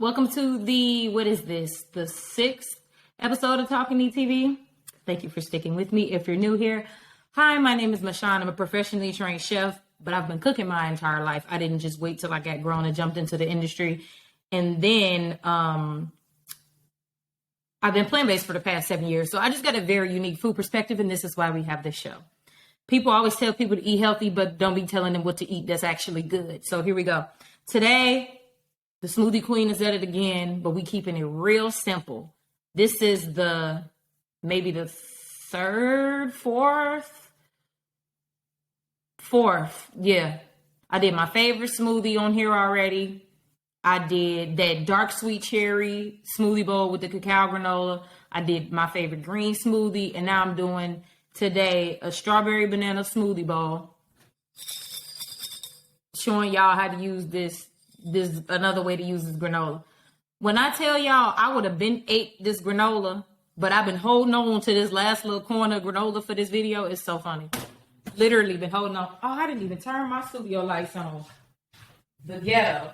Welcome to the sixth episode of Talking ETV. Thank you for sticking with me. If you're new here, hi, my name is Mashawn. I'm a professionally trained chef, but I've been cooking my entire life. I didn't just wait till I got grown and jumped into the industry. And then I've been plant-based for the past 7 years. So I just got a very unique food perspective, and this is why we have this show. People always tell people to eat healthy, but don't be telling them what to eat that's actually good. So here we go. Today, the smoothie queen is at it again, but we keeping it real simple. This is maybe the fourth. Yeah. I did my favorite smoothie on here already. I did that dark sweet cherry smoothie bowl with the cacao granola. I did my favorite green smoothie. And now I'm doing today a strawberry banana smoothie bowl. Showing y'all how to use this another way to use this granola. When I tell y'all I would have been ate this granola, but I've been holding on to this last little corner of granola for this video. It's so funny. Literally been holding on. Oh, I didn't even turn my studio lights on. The ghetto.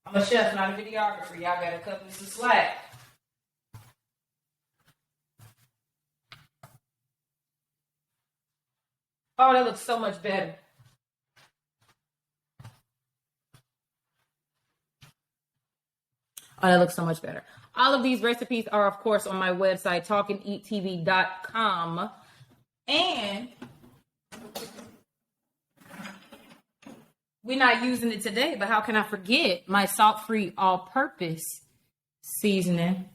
I'm a chef, not a videographer. Y'all gotta cut me some slack. Oh, that looks so much better. Oh, that looks so much better. All of these recipes are, of course, on my website, talkingeattv.com. And we're not using it today, but how can I forget my salt-free all-purpose seasoning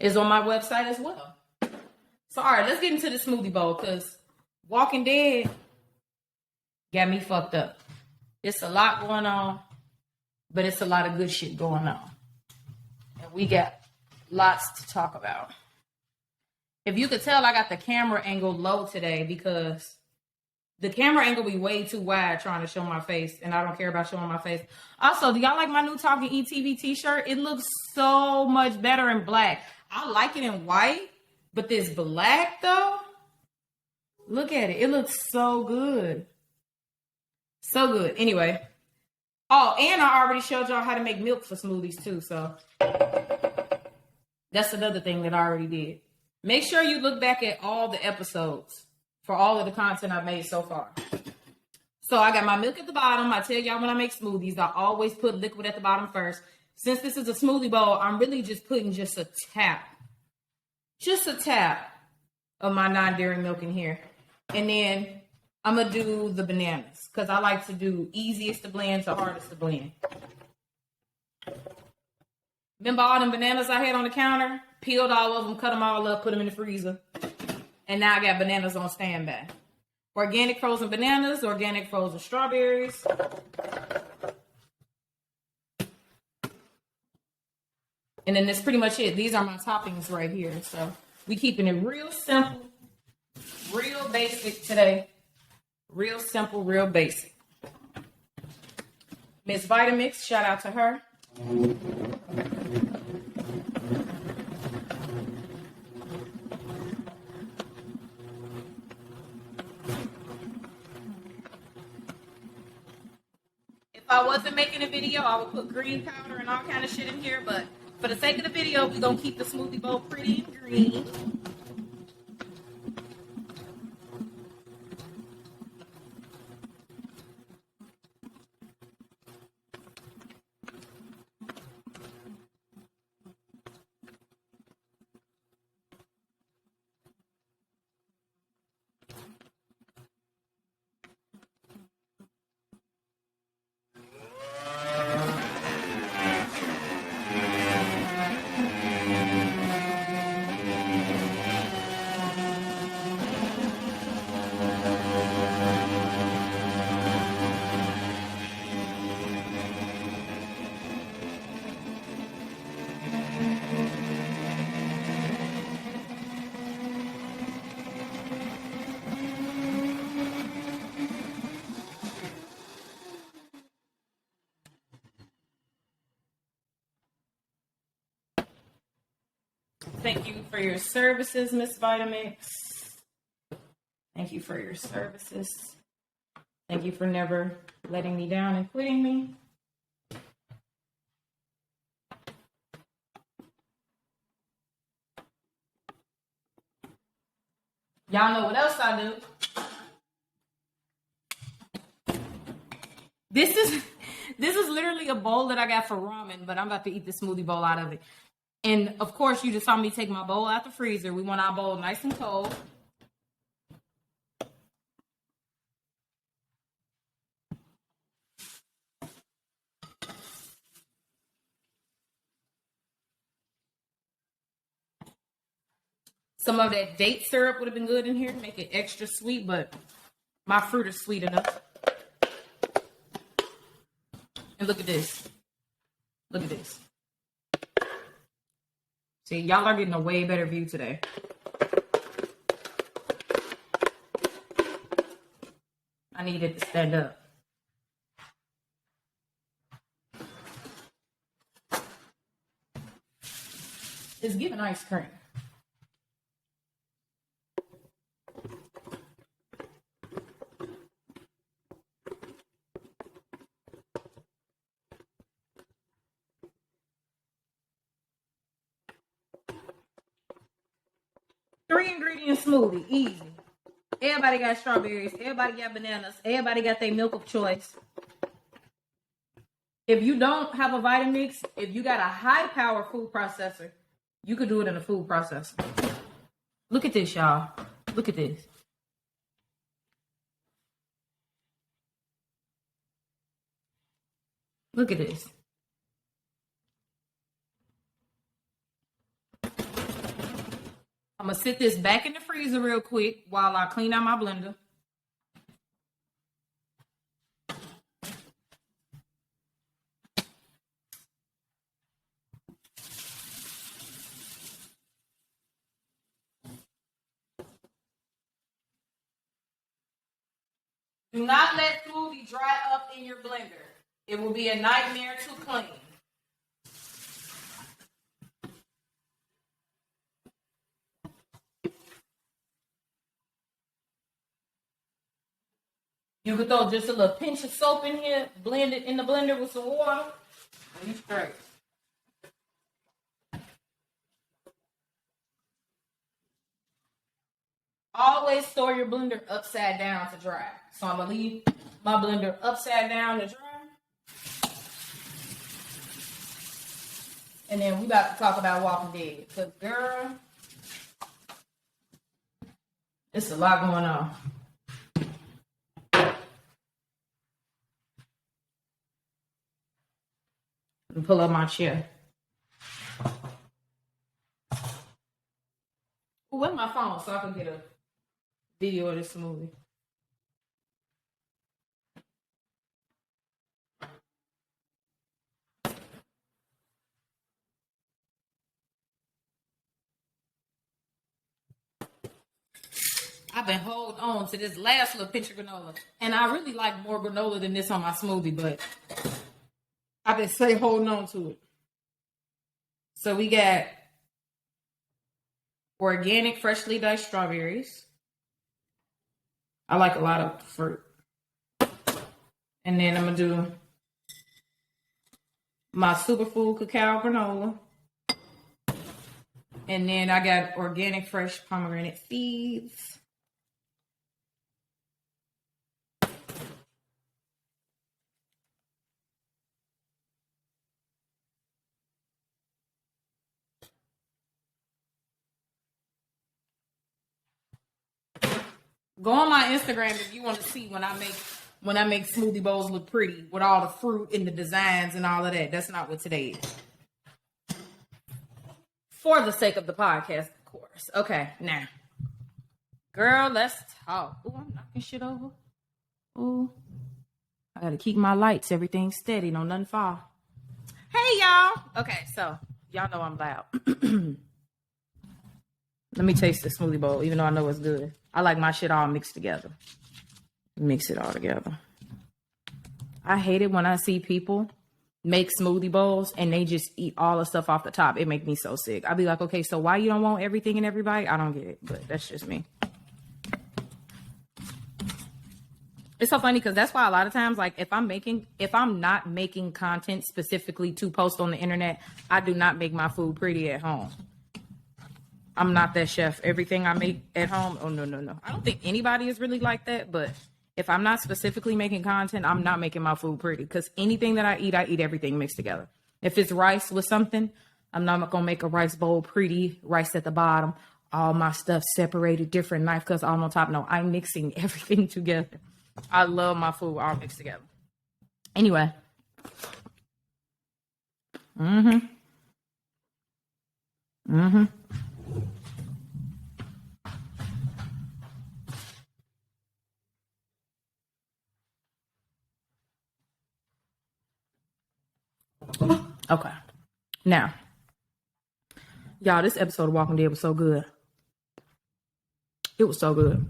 is on my website as well. So, all right, let's get into the smoothie bowl because Walking Dead got me fucked up. It's a lot going on. But it's a lot of good shit going on. And we got lots to talk about. If you could tell, I got the camera angle low today because the camera angle be way too wide trying to show my face. And I don't care about showing my face. Also, do y'all like my new Talking ETV t-shirt? It looks so much better in black. I like it in white. But this black, though, look at it. It looks so good. So good. Anyway. Oh, and I already showed y'all how to make milk for smoothies too. So that's another thing that I already did. Make sure you look back at all the episodes for all of the content I've made so far. So I got my milk at the bottom. I tell y'all when I make smoothies, I always put liquid at the bottom first. Since this is a smoothie bowl, I'm really just putting just a tap of my non-dairy milk in here. And then I'm going to do the bananas because I like to do easiest to blend to hardest to blend. Remember all them bananas I had on the counter? Peeled all of them, cut them all up, put them in the freezer. And now I got bananas on standby. Organic frozen bananas, organic frozen strawberries. And then that's pretty much it. These are my toppings right here. So we keeping it real simple, real basic today. Real simple, real basic. Miss Vitamix, shout out to her. If I wasn't making a video, I would put green powder and all kind of shit in here, but for the sake of the video, we're going to keep the smoothie bowl pretty and green. Thank you for your services, Miss Vitamix. Thank you for your services. Thank you for never letting me down and quitting me. Y'all know what else I do. This is literally a bowl that I got for ramen, but I'm about to eat the smoothie bowl out of it. And of course, you just saw me take my bowl out the freezer. We want our bowl nice and cold. Some of that date syrup would have been good in here to make it extra sweet, but my fruit is sweet enough. And look at this. Look at this. See, y'all are getting a way better view today. I need it to stand up. It's giving ice cream. Three-ingredient smoothie, easy. Everybody got strawberries. Everybody got bananas. Everybody got their milk of choice. If you don't have a Vitamix, if you got a high-power food processor, you could do it in a food processor. Look at this, y'all. Look at this. Look at this. I'm going to sit this back in the freezer real quick while I clean out my blender. Do not let smoothie dry up in your blender. It will be a nightmare to clean. You could throw just a little pinch of soap in here, blend it in the blender with some water, and you straight. Always store your blender upside down to dry. So I'm going to leave my blender upside down to dry. And then we about to talk about Walking Dead. Because, girl, it's a lot going on. Let me pull up my chair. Where's my phone so I can get a video of this smoothie? I've been holding on to this last little pinch of granola. And I really like more granola than this on my smoothie, but I've been holding on to it. So we got organic, freshly diced strawberries. I like a lot of fruit. And then I'm going to do my superfood cacao granola. And then I got organic, fresh pomegranate seeds. Go on my Instagram if you want to see when I make smoothie bowls look pretty with all the fruit and the designs and all of that. That's not what today is. For the sake of the podcast, of course. Okay, now. Girl, let's talk. Ooh, I'm knocking shit over. Ooh. I gotta keep my lights, everything steady, no nothing fall. Hey, y'all. Okay, so y'all know I'm loud. Let me taste the smoothie bowl, even though I know it's good. I like my shit all mixed together. Mix it all together. I hate it when I see people make smoothie bowls and they just eat all the stuff off the top. It makes me so sick. I'll be like, okay, so why you don't want everything and everybody? I don't get it, but that's just me. It's so funny because that's why a lot of times, like if I'm not making content specifically to post on the internet, I do not make my food pretty at home. I'm not that chef. Everything I make at home, oh no. I don't think anybody is really like that, but if I'm not specifically making content, I'm not making my food pretty because anything that I eat everything mixed together. If it's rice with something, I'm not gonna make a rice bowl pretty, rice at the bottom, all my stuff separated, different knife cuts all on top. No, I'm mixing everything together. I love my food all mixed together. Anyway. Okay. Now, y'all, this episode of Walking Dead was so good. It was so good.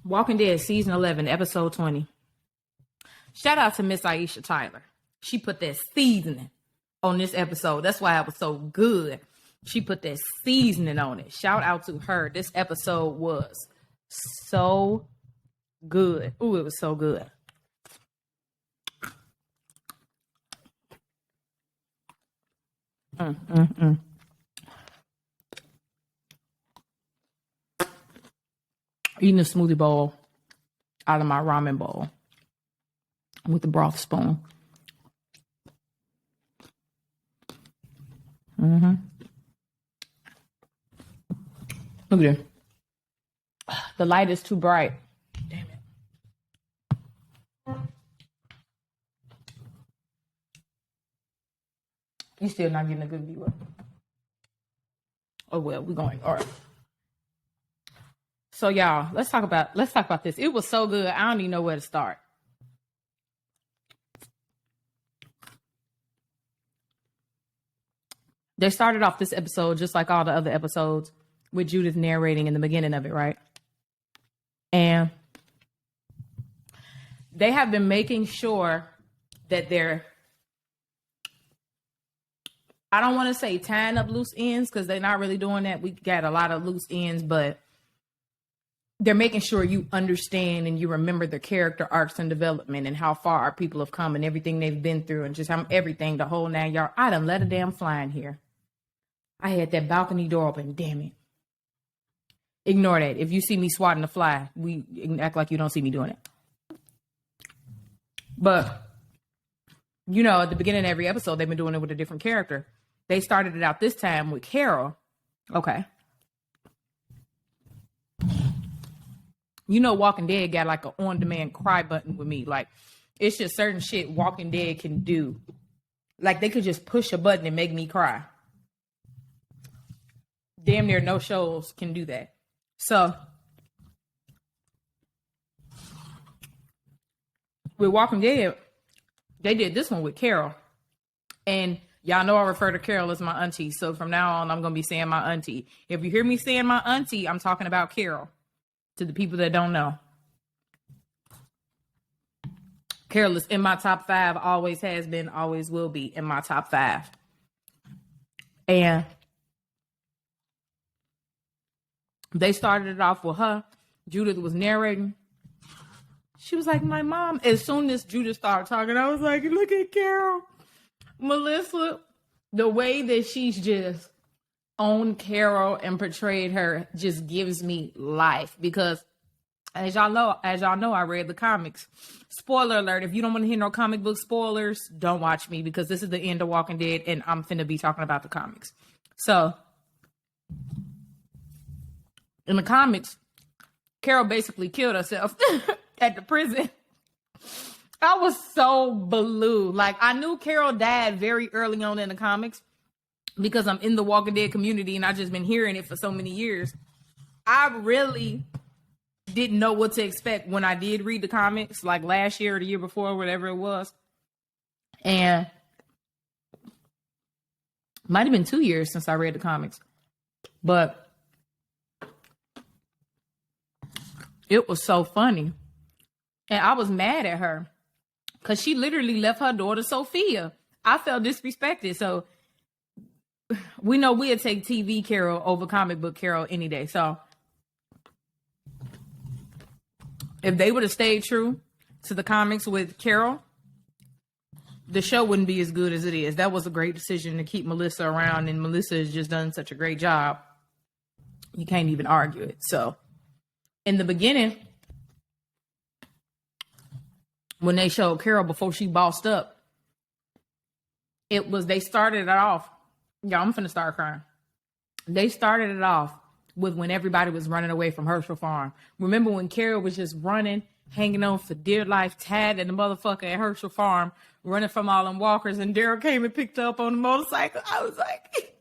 Walking Dead season 11, episode 20. Shout out to Miss Aisha Tyler. She put that seasoning on this episode. That's why it was so good. She put that seasoning on it. Shout out to her. This episode was so good. Ooh, it was so good. Eating a smoothie bowl out of my ramen bowl with the broth spoon. Look at it. The light is too bright. Damn it. You still not getting a good view of it. Oh well, we're going. All right. So y'all, let's talk about this. It was so good. I don't even know where to start. They started off this episode just like all the other episodes with Judith narrating in the beginning of it, right? And they have been making sure that they're, I don't want to say tying up loose ends because they're not really doing that. We got a lot of loose ends, but they're making sure you understand and you remember the character arcs and development and how far our people have come and everything they've been through and just how everything, the whole 9 yards. I done let a damn fly in here. I had that balcony door open. Damn it. Ignore that. If you see me swatting a fly, we act like you don't see me doing it. But, you know, at the beginning of every episode, they've been doing it with a different character. They started it out this time with Carol. Okay. You know, Walking Dead got like an on-demand cry button with me. Like, it's just certain shit Walking Dead can do. Like, they could just push a button and make me cry. Damn near no shows can do that. So, with Walking Dead, they did this one with Carol. And y'all know I refer to Carol as my auntie. So, from now on, I'm going to be saying my auntie. If you hear me saying my auntie, I'm talking about Carol. To the people that don't know. Carol is in my top 5, always has been, always will be in my top 5. And they started it off with her. Judith was narrating. She was like, my mom. As soon as Judith started talking, I was like, look at Carol. Melissa, the way that she's just owned Carol and portrayed her just gives me life because as y'all know, I read the comics. Spoiler alert, if you don't want to hear no comic book spoilers, don't watch me because this is the end of Walking Dead and I'm finna be talking about the comics. So, in the comics, Carol basically killed herself at the prison. I was so blue. Like, I knew Carol died very early on in the comics because I'm in the Walking Dead community and I've just been hearing it for so many years. I really didn't know what to expect when I did read the comics, like last year or the year before, whatever it was. And might have been 2 years since I read the comics. But it was so funny. And I was mad at her because she literally left her daughter, Sophia. I felt disrespected. So we know we'll take TV Carol over comic book Carol any day. So If they would have stayed true to the comics with Carol, the show wouldn't be as good as it is. That was a great decision to keep Melissa around, and Melissa has just done such a great job. You can't even argue it. So, in the beginning, when they showed Carol before she bossed up, they started it off. Y'all, I'm finna start crying. They started it off with when everybody was running away from Herschel Farm. Remember when Carol was just running, hanging on for dear life, tied in the motherfucker at Herschel Farm, running from all them walkers, and Daryl came and picked her up on the motorcycle? I was like,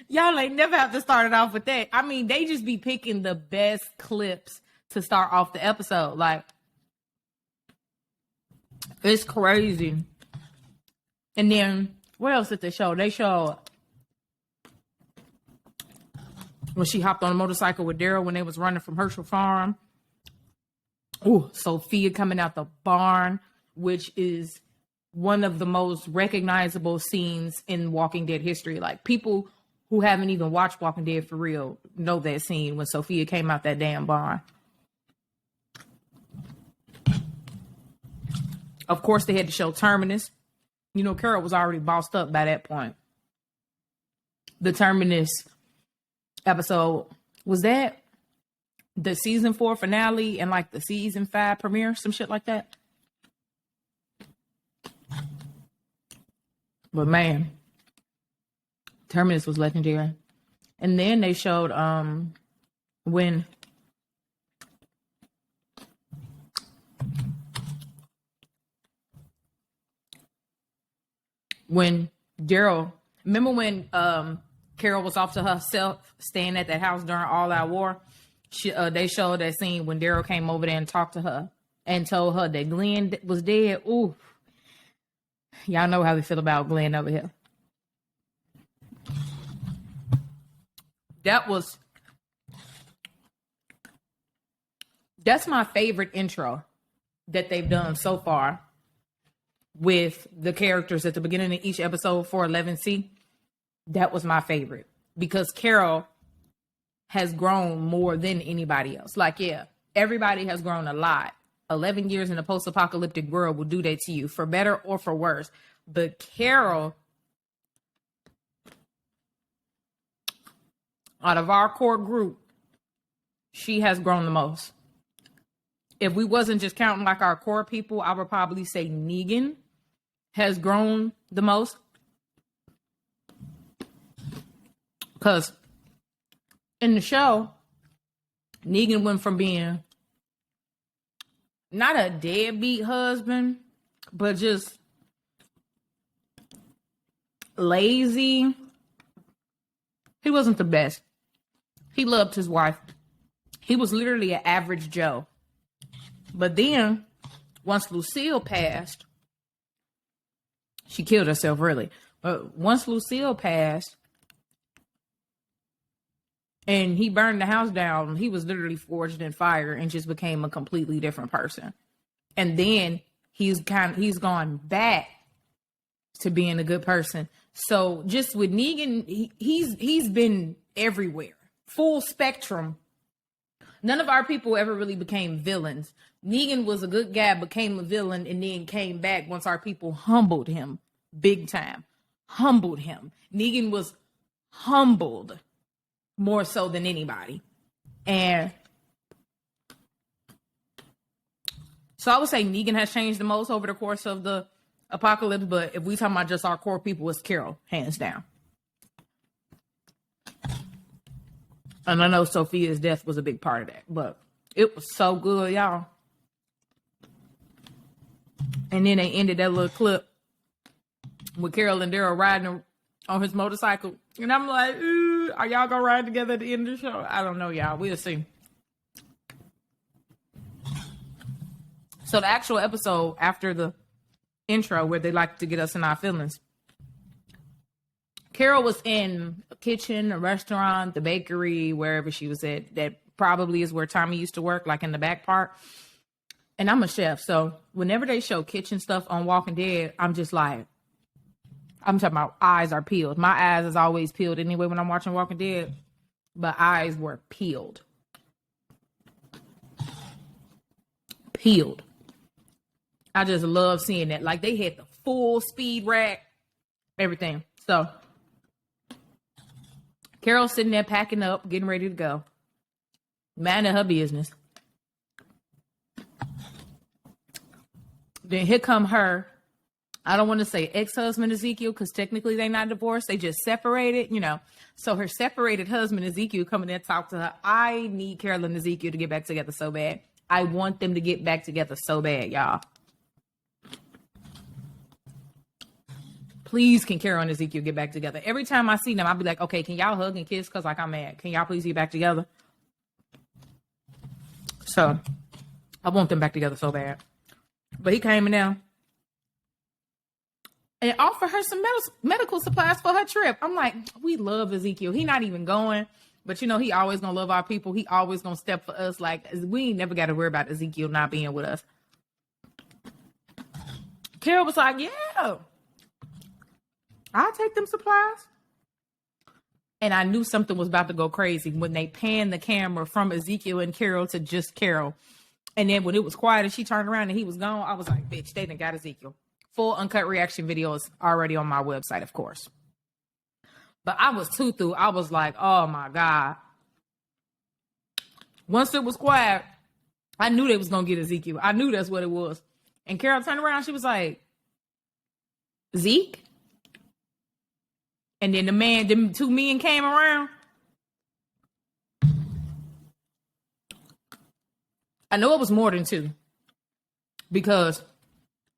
y'all ain't never have to start it off with that. I mean, they just be picking the best clips to start off the episode. Like, it's crazy. And then, what else did they show? They showed when she hopped on a motorcycle with Daryl when they was running from Herschel Farm. Ooh, Sophia coming out the barn, which is one of the most recognizable scenes in Walking Dead history. Like, people who haven't even watched Walking Dead for real know that scene when Sophia came out that damn barn. Of course, they had to show Terminus. You know, Carol was already bossed up by that point. The Terminus episode, was that the season 4 finale and like the season 5 premiere, some shit like that? But man, Terminus was legendary. And then they showed when Daryl, remember when Carol was off to herself, staying at that house during All Out War? They showed that scene when Daryl came over there and talked to her and told her that Glenn was dead. Ooh, y'all know how we feel about Glenn over here. That's my favorite intro that they've done so far with the characters at the beginning of each episode for 11C. That was my favorite because Carol has grown more than anybody else. Like, yeah, everybody has grown a lot. 11 years in a post-apocalyptic world will do that to you, for better or for worse. But Carol, out of our core group, she has grown the most. If we wasn't just counting like our core people, I would probably say Negan has grown the most. Because in the show, Negan went from being not a deadbeat husband, but just lazy. He wasn't the best. He loved his wife. He was literally an average Joe. But then, once Lucille passed, she killed herself, really. But once Lucille passed, and he burned the house down, he was literally forged in fire and just became a completely different person. And then he's gone back to being a good person. So just with Negan, he's been everywhere, full spectrum. None of our people ever really became villains. Negan was a good guy, became a villain, and then came back once our people humbled him big time. Humbled him. Negan was humbled more so than anybody. And so I would say Negan has changed the most over the course of the apocalypse, but if we talking about just our core people, it's Carol, hands down. And I know Sophia's death was a big part of that, but it was so good, y'all. And then they ended that little clip with Carol and Daryl riding on his motorcycle. And I'm like, ooh, are y'all gonna ride together at the end of the show? I don't know, y'all. We'll see. So the actual episode after the intro where they like to get us in our feelings, Carol was in a kitchen, a restaurant, the bakery, wherever she was at. That probably is where Tommy used to work, like in the back part. And I'm a chef, so whenever they show kitchen stuff on Walking Dead, I'm just like, I'm talking about eyes are peeled. My eyes is always peeled anyway when I'm watching Walking Dead, but eyes were peeled. healed. I just love seeing that. Like, they had the full speed rack, everything. So Carol's sitting there packing up, getting ready to go. Minding her business. Then here come her, I don't want to say ex-husband Ezekiel, because technically they're not divorced. They just separated, you know. So her separated husband Ezekiel coming in and talk to her. I need Carol and Ezekiel to get back together so bad. I want them to get back together so bad, y'all. Please, can Carol and Ezekiel get back together? Every time I see them, I'll be like, okay, can y'all hug and kiss? Because, like, I'm mad. Can y'all please get back together? So I want them back together so bad. But he came in there and offered her some medical supplies for her trip. I'm like, we love Ezekiel. He not even going. But, you know, he always going to love our people. He always going to step for us. Like, we ain't never got to worry about Ezekiel not being with us. Carol was like, yeah, I'll take them supplies. And I knew something was about to go crazy when they panned the camera from Ezekiel and Carol to just Carol. And then when it was quiet and she turned around and he was gone, I was like, bitch, they done got Ezekiel. Full uncut reaction videos already on my website, of course. But I was too through. I was like, oh my God. Once it was quiet, I knew they was going to get Ezekiel. I knew that's what it was. And Carol turned around. She was like, Zeke? And then them two men came around. I know it was more than two, because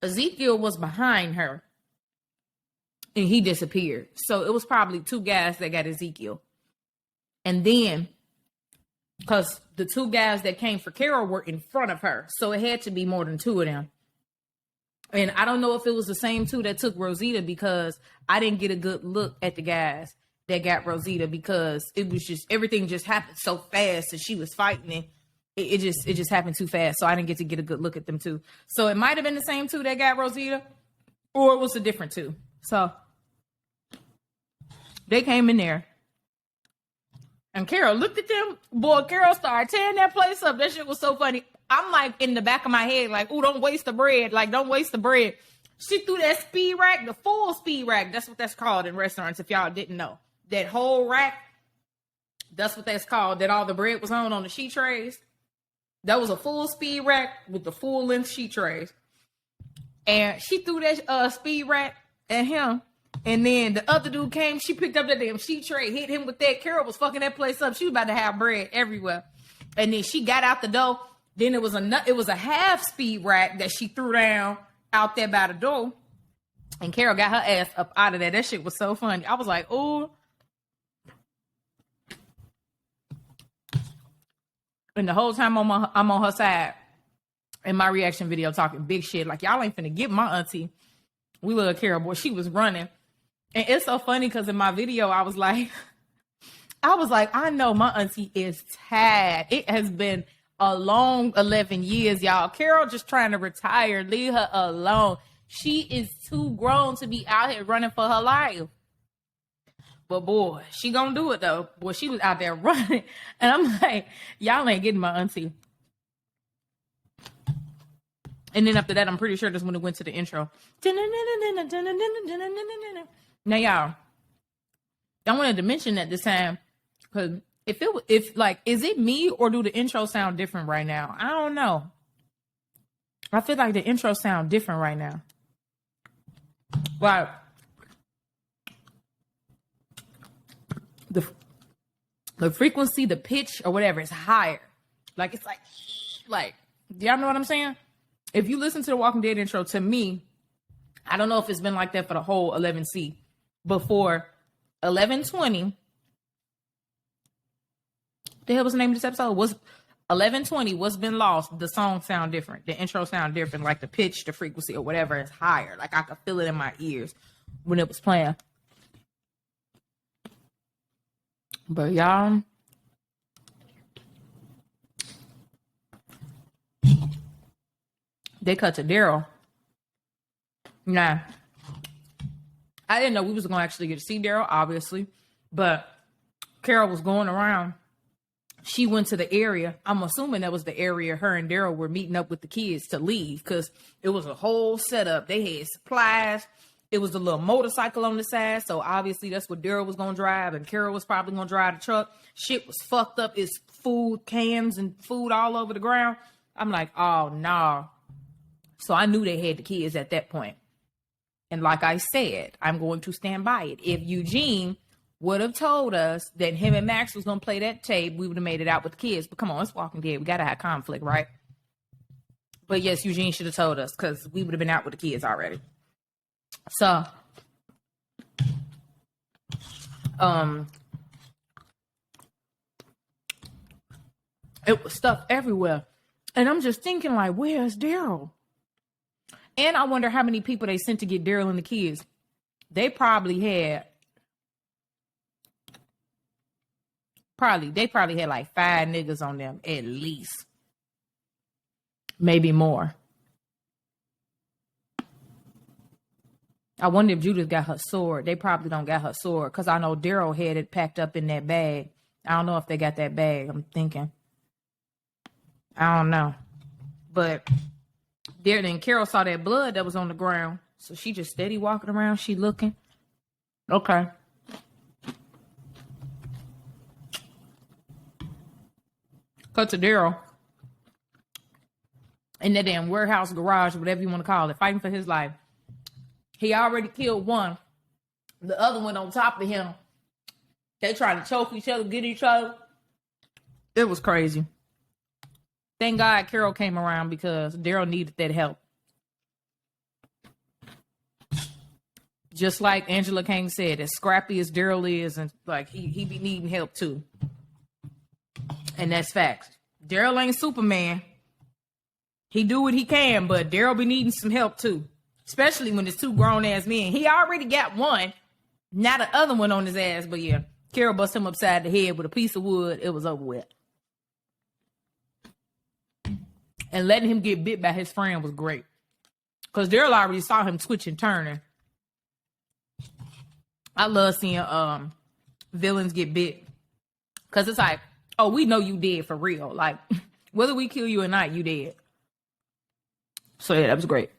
Ezekiel was behind her and he disappeared. So it was probably two guys that got Ezekiel. And then, because the two guys that came for Carol were in front of her, so it had to be more than two of them. And I don't know if it was the same two that took Rosita, because I didn't get a good look at the guys that got Rosita, because it was just, everything just happened so fast and she was fighting and it just happened too fast. So I didn't get a good look at them too. So it might have been the same two that got Rosita, or it was a different two. So they came in there and Carol looked at them. Boy, Carol started tearing that place up. That shit was so funny. I'm like in the back of my head, like, ooh, don't waste the bread. Like, don't waste the bread. She threw that speed rack, the full speed rack. That's what that's called in restaurants, if y'all didn't know. That whole rack, that's what that's called, that all the bread was on the sheet trays. That was a full speed rack with the full length sheet trays. And she threw that speed rack at him. And then the other dude came, she picked up that damn sheet tray, hit him with that. Carol was fucking that place up. She was about to have bread everywhere. And then she got out the door. Then it was a half speed rack that she threw down out there by the door. And Carol got her ass up out of there. That shit was so funny. I was like, ooh. And the whole time I'm on her side in my reaction video talking big shit. Like, y'all ain't finna get my auntie. We love Carol, boy. She was running. And it's so funny because in my video, I was like, I know my auntie is tired. It has been a long 11 years, y'all. Carol just trying to retire. Leave her alone. She is too grown to be out here running for her life. But boy, she gonna do it though. Boy, she was out there running. And I'm like, y'all ain't getting my auntie. And then after that, I'm pretty sure that's when it went to the intro. Now, y'all, I wanted to mention that this time, because is it me or do the intro sound different right now? I don't know. I feel like the intro sound different right now. Like, the frequency, the pitch, or whatever is higher. Like, it's like, do y'all know what I'm saying? If you listen to the Walking Dead intro, to me, I don't know if it's been like that for the whole 11C. Before 1120, the hell was the name of this episode? Was 1120, What's Been Lost? The song sound different. The intro sound different. Like the pitch, the frequency, or whatever is higher. Like I could feel it in my ears when it was playing. But y'all, they cut to Daryl. Nah, I didn't know we was gonna actually get to see Daryl, obviously, but Carol was going around she went to the area. I'm assuming that was the area her and Daryl were meeting up with the kids to leave, because it was a whole setup. They had supplies. It was a little motorcycle on the side, so obviously that's what Daryl was going to drive, and Carol was probably going to drive the truck. Shit was fucked up. It's food, cans, and food all over the ground. I'm like, oh, no. So I knew they had the kids at that point. And like I said, I'm going to stand by it. If Eugene would have told us that him and Max was going to play that tape, we would have made it out with the kids. But come on, it's Walking Dead. We got to have conflict, right? But yes, Eugene should have told us, because we would have been out with the kids already. So, it was stuff everywhere. And I'm just thinking, like, where's Daryl? And I wonder how many people they sent to get Daryl and the kids. They probably had like 5 niggas on them at least. Maybe more. I wonder if Judith got her sword. They probably don't got her sword, because I know Daryl had it packed up in that bag. I don't know if they got that bag. I'm thinking. I don't know. But then Carol saw that blood that was on the ground. So she just steady walking around. She looking. Okay. Cut to Daryl in that damn warehouse, garage, whatever you want to call it, fighting for his life. He already killed one. The other one on top of him. They trying to choke each other, get each other. It was crazy. Thank God Carol came around, because Daryl needed that help. Just like Angela Kang said, as scrappy as Daryl is, and like he be needing help too. And that's facts. Daryl ain't Superman. He do what he can, but Daryl be needing some help too. Especially when it's 2 grown-ass men. He already got one. Not the other one on his ass. But yeah, Carol bust him upside the head with a piece of wood. It was over with. And letting him get bit by his friend was great. Because Daryl already saw him twitching, turning. I love seeing villains get bit. Because it's like, oh, we know you dead for real. Like, whether we kill you or not, you dead. So yeah, that was great.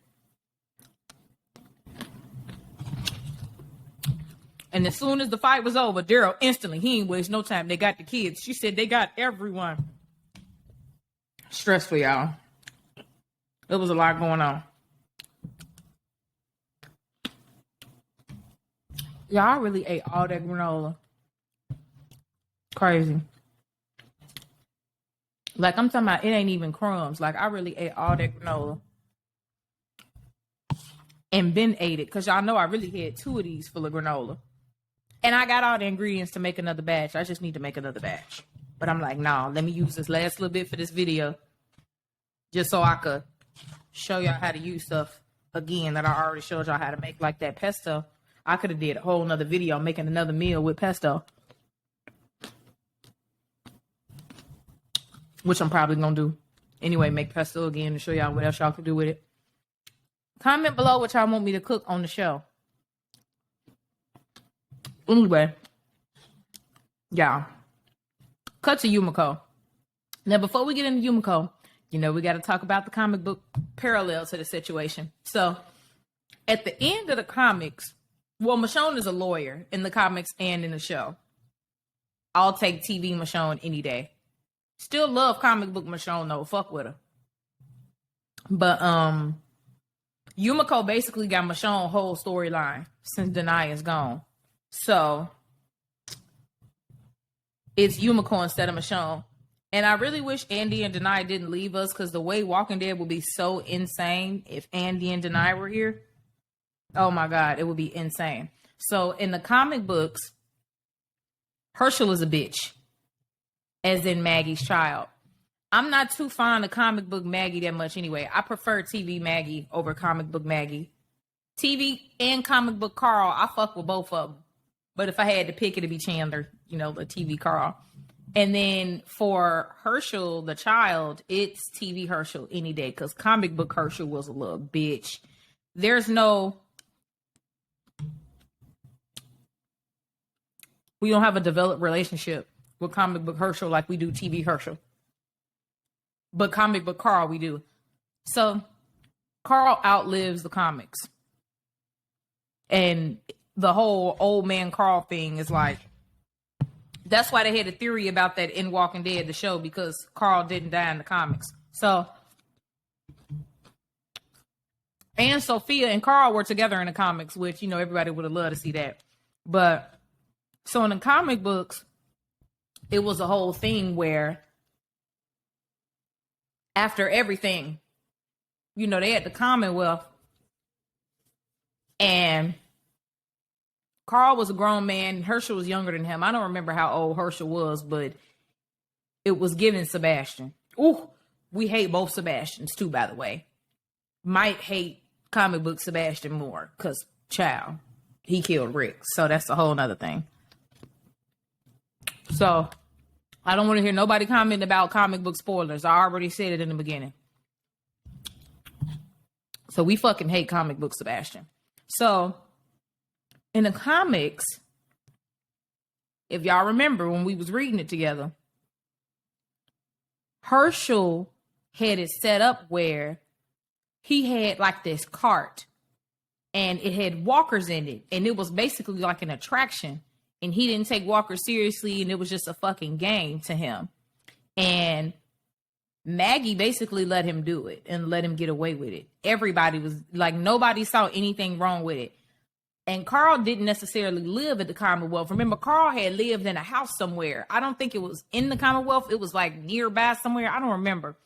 And as soon as the fight was over, Daryl instantly, he ain't waste no time. They got the kids. She said they got everyone. Stressful, y'all. There was a lot going on. Y'all really ate all that granola. Crazy. Like, I'm talking about, it ain't even crumbs. Like, I really ate all that granola. And Ben ate it, because y'all know I really had 2 of these full of granola. And I got all the ingredients to make another batch. I just need to make another batch. But I'm like, nah, let me use this last little bit for this video. Just so I could show y'all how to use stuff again that I already showed y'all how to make, like that pesto. I could have did a whole nother video making another meal with pesto. Which I'm probably going to do. Anyway, make pesto again to show y'all what else y'all can do with it. Comment below what y'all want me to cook on the show. Anyway, y'all, cut to Yumiko. Now, before we get into Yumiko, you know, we got to talk about the comic book parallel to the situation. So, at the end of the comics, well, Michonne is a lawyer in the comics and in the show. I'll take TV Michonne any day. Still love comic book Michonne, though. Fuck with her. But, Yumiko basically got Michonne's whole storyline since Denai is gone. So, it's Yumiko instead of Michonne. And I really wish Andy and Denai didn't leave us, because the way Walking Dead would be so insane if Andy and Denai were here. Oh my God, it would be insane. So, in the comic books, Herschel is a bitch. As in Maggie's child. I'm not too fond of comic book Maggie that much anyway. I prefer TV Maggie over comic book Maggie. TV and comic book Carl, I fuck with both of them. But if I had to pick, it'd be Chandler, you know, the TV Carl. And then for Herschel, the child, it's TV Herschel any day, because comic book Herschel was a little bitch. There's no... We don't have a developed relationship with comic book Herschel like we do TV Herschel. But comic book Carl, we do. So Carl outlives the comics. And the whole old man Carl thing is like, that's why they had a theory about that in Walking Dead, the show, because Carl didn't die in the comics. So, and Sophia and Carl were together in the comics, which, you know, everybody would have loved to see that. But, so in the comic books, it was a whole thing where after everything, you know, they had the Commonwealth, and Carl was a grown man. Herschel was younger than him. I don't remember how old Herschel was, but it was given Sebastian. Ooh, we hate both Sebastians too, by the way. Might hate comic book Sebastian more because, child, he killed Rick. So that's a whole nother thing. So I don't want to hear nobody comment about comic book spoilers. I already said it in the beginning. So we fucking hate comic book Sebastian. So in the comics, if y'all remember when we was reading it together, Herschel had it set up where he had like this cart and it had walkers in it. And it was basically like an attraction. And he didn't take walkers seriously. And it was just a fucking game to him. And Maggie basically let him do it and let him get away with it. Everybody was like, nobody saw anything wrong with it. And Carl didn't necessarily live at the Commonwealth. Remember, Carl had lived in a house somewhere. I don't think it was in the Commonwealth. It was like nearby somewhere. I don't remember.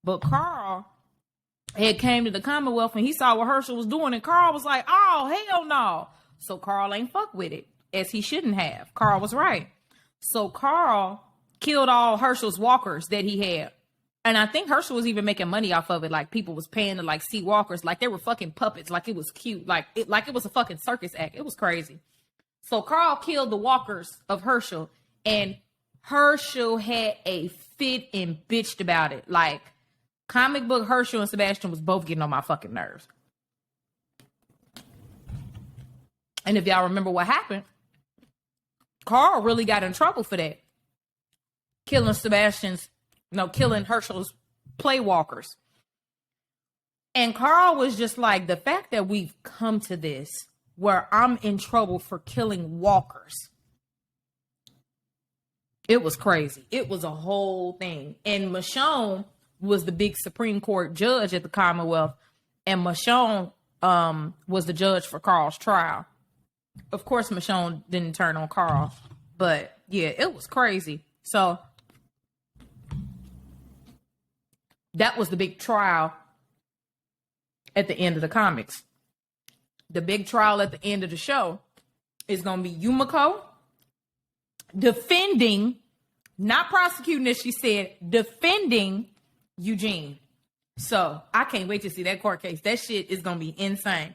But Carl had came to the Commonwealth and he saw what Herschel was doing. And Carl was like, oh, hell no. So Carl ain't fuck with it, as he shouldn't have. Carl was right. So Carl killed all Herschel's walkers that he had. And I think Herschel was even making money off of it. Like, people was paying to, like, see walkers. Like, they were fucking puppets. Like, it was cute. Like it was a fucking circus act. It was crazy. So Carl killed the walkers of Herschel. And Herschel had a fit and bitched about it. Like, comic book Herschel and Sebastian was both getting on my fucking nerves. And if y'all remember what happened, Carl really got in trouble for that. Killing Herschel's play walkers. And Carl was just like, the fact that we've come to this where I'm in trouble for killing walkers. It was crazy. It was a whole thing. And Michonne was the big Supreme Court judge at the Commonwealth. And Michonne was the judge for Carl's trial. Of course, Michonne didn't turn on Carl. But yeah, it was crazy. So that was the big trial at the end of the comics. The big trial at the end of the show is going to be Yumiko defending, not prosecuting, as she said, defending Eugene. So I can't wait to see that court case. That shit is going to be insane.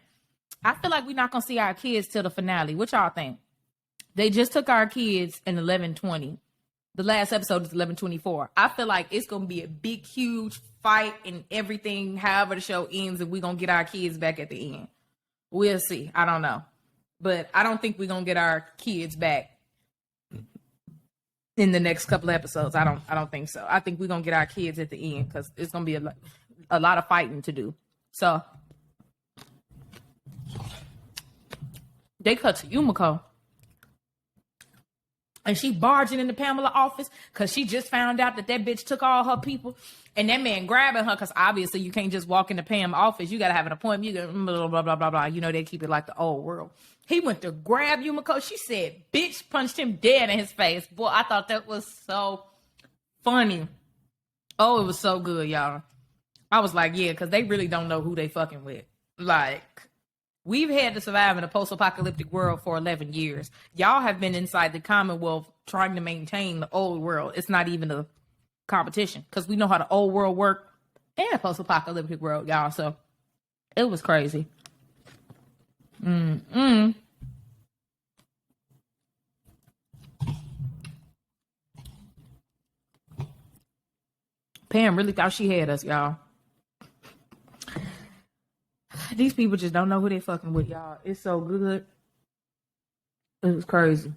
I feel like we're not going to see our kids till the finale. What y'all think? They just took our kids in 11/20. The last episode is 11/24. I feel like it's going to be a big, huge fight and everything, however the show ends, and we're going to get our kids back at the end. We'll see. I don't know. But I don't think we're going to get our kids back in the next couple of episodes. I don't think so. I think we're going to get our kids at the end because it's going to be a lot of fighting to do. So they cut to Yumiko. And she barging into Pamela's office because she just found out that bitch took all her people. And that man grabbing her because obviously you can't just walk into Pam's office. You got to have an appointment. You got blah, blah, blah, blah, blah. You know, they keep it like the old world. He went to grab Yumiko. She said, bitch, punched him dead in his face. Boy, I thought that was so funny. Oh, it was so good, y'all. I was like, yeah, because they really don't know who they fucking with. Like, we've had to survive in a post-apocalyptic world for 11 years. Y'all have been inside the Commonwealth trying to maintain the old world. It's not even a competition because we know how the old world worked and a post-apocalyptic world, y'all. So it was crazy. Pam really thought she had us, y'all. These people just don't know who they fucking with, y'all. It's so good. It was crazy.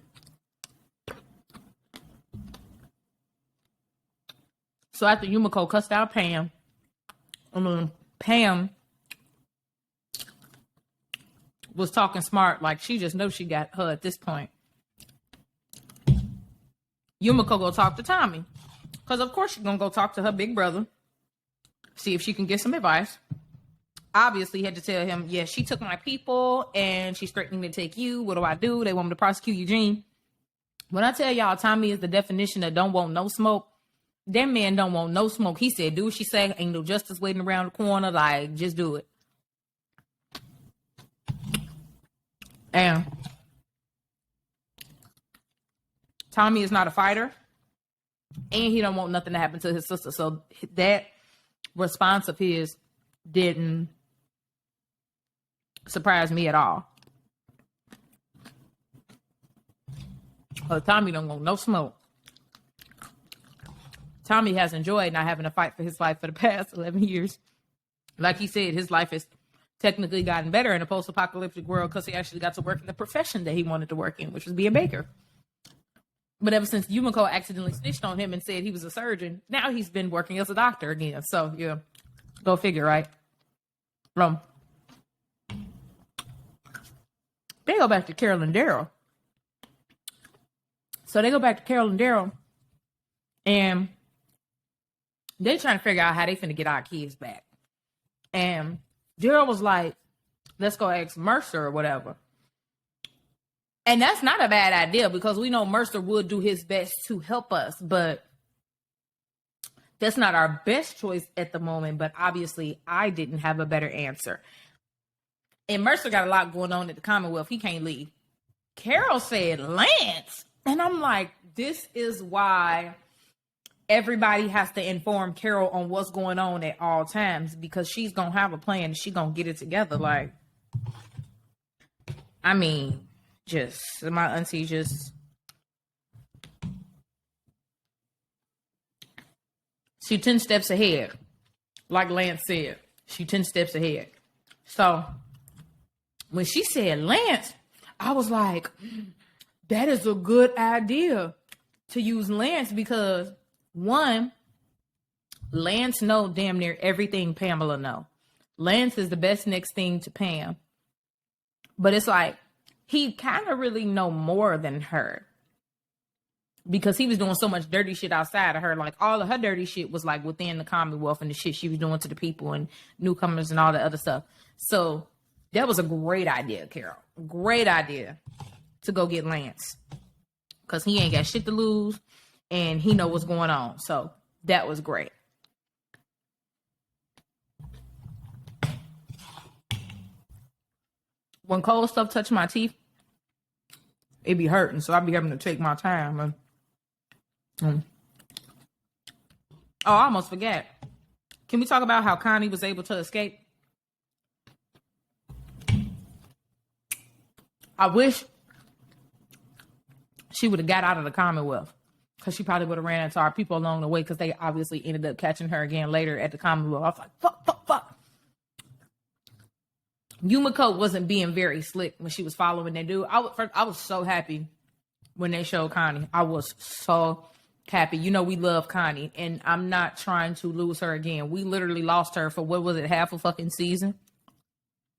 So after Yumiko cussed out Pam, Pam was talking smart, like she just knows she got her at this point. Yumiko go talk to Tommy. Because of course she's going to go talk to her big brother. See if she can get some advice. Obviously had to tell him, yeah, she took my people and she's threatening to take you. What do I do? They want me to prosecute Eugene. When I tell y'all Tommy is the definition of don't want no smoke, that man don't want no smoke. He said, do what she say. Ain't no justice waiting around the corner. Like, just do it. And Tommy is not a fighter. And he don't want nothing to happen to his sister. So that response of his didn't surprise me at all. Tommy don't want no smoke. Tommy has enjoyed not having to fight for his life for the past 11 years. Like he said, his life has technically gotten better in a post-apocalyptic world because he actually got to work in the profession that he wanted to work in, which was be a baker. But ever since Yumiko accidentally snitched on him and said he was a surgeon, now he's been working as a doctor again. So, yeah, go figure, right? They go back to Carol and Daryl. So they go back to Carol and Daryl, and they're trying to figure out how they finna get our kids back. And Daryl was like, let's go ask Mercer or whatever. And that's not a bad idea because we know Mercer would do his best to help us, but that's not our best choice at the moment. But obviously, I didn't have a better answer. And Mercer got a lot going on at the Commonwealth. He can't leave. Carol said, Lance. And I'm like, this is why everybody has to inform Carol on what's going on at all times because she's going to have a plan and she's going to get it together. Like, I mean, just, my auntie just, she 10 steps ahead. Like Lance said, she 10 steps ahead. So when she said Lance, I was like, that is a good idea to use Lance because one, Lance know damn near everything Pamela know. Lance is the best next thing to Pam. But it's like, he kind of really know more than her. Because he was doing so much dirty shit outside of her. Like, all of her dirty shit was, like, within the Commonwealth and the shit she was doing to the people and newcomers and all the other stuff. So, that was a great idea, Carol. Great idea to go get Lance. Because he ain't got shit to lose. And he know what's going on. So, that was great. When cold stuff touch my teeth, it be hurting. So, I be having to take my time. Oh, I almost forgot. Can we talk about how Connie was able to escape? I wish she would have got out of the Commonwealth because she probably would have ran into our people along the way because they obviously ended up catching her again later at the Commonwealth. I was like, fuck. Yumiko wasn't being very slick when she was following that dude. I was so happy when they showed Connie. I was so happy. You know, we love Connie, and I'm not trying to lose her again. We literally lost her for, what was it, half a fucking season?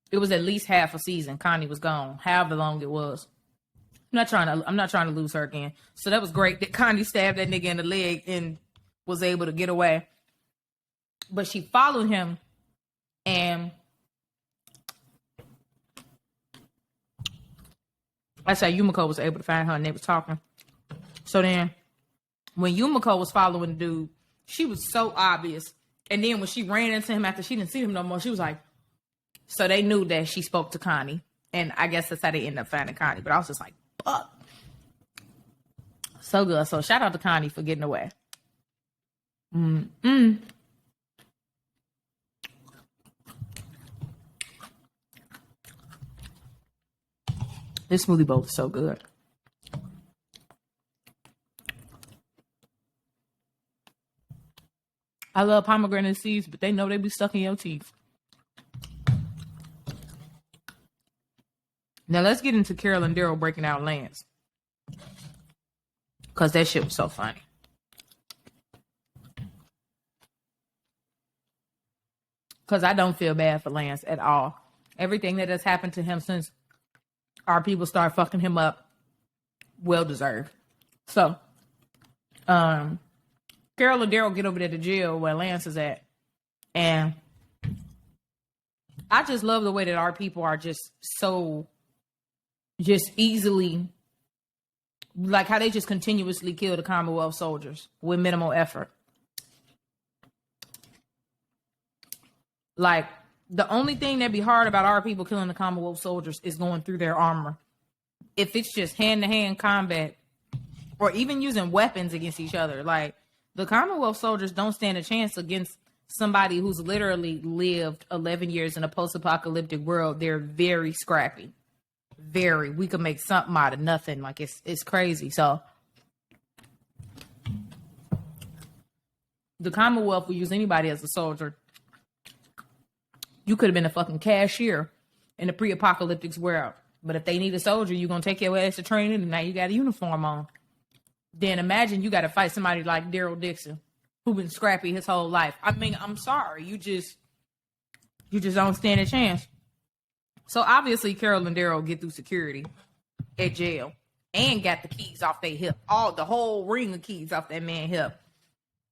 It was at least half a season. Connie was gone, however long it was. I'm not trying to lose her again. So that was great that Connie stabbed that nigga in the leg and was able to get away. But she followed him, and that's how Yumiko was able to find her, and they were talking. So then, when Yumiko was following the dude, she was so obvious. And then when she ran into him after she didn't see him no more, she was like, so they knew that she spoke to Connie. And I guess that's how they ended up finding Connie. But I was just like, fuck. So good. So shout out to Connie for getting away. This smoothie bowl is so good. I love pomegranate seeds, but they know they be stuck in your teeth. Now let's get into Carol and Daryl breaking out Lance. Because that shit was so funny. because I don't feel bad for Lance at all. Everything that has happened to him since our people start fucking him up, well deserved. So, Carol and Daryl get over there to jail where Lance is at, and I just love the way that our people are just so, just easily, like how they just continuously kill the Commonwealth soldiers with minimal effort. Like, the only thing that'd be hard about our people killing the Commonwealth soldiers is going through their armor. If it's just hand-to-hand combat or even using weapons against each other, like, the Commonwealth soldiers don't stand a chance against somebody who's literally lived 11 years in a post-apocalyptic world. They're very scrappy. Very. We could make something out of nothing. Like, it's crazy. So, the Commonwealth will use anybody as a soldier. You could have been a fucking cashier in a pre-apocalyptic world. But if they need a soldier, you're going to take your ass to training, and now you got a uniform on. Then imagine you got to fight somebody like Daryl Dixon, who been scrappy his whole life. I mean, I'm sorry. You just don't stand a chance. So obviously, Carol and Daryl get through security at jail and got the keys off their hip. The whole ring of keys off that man's hip.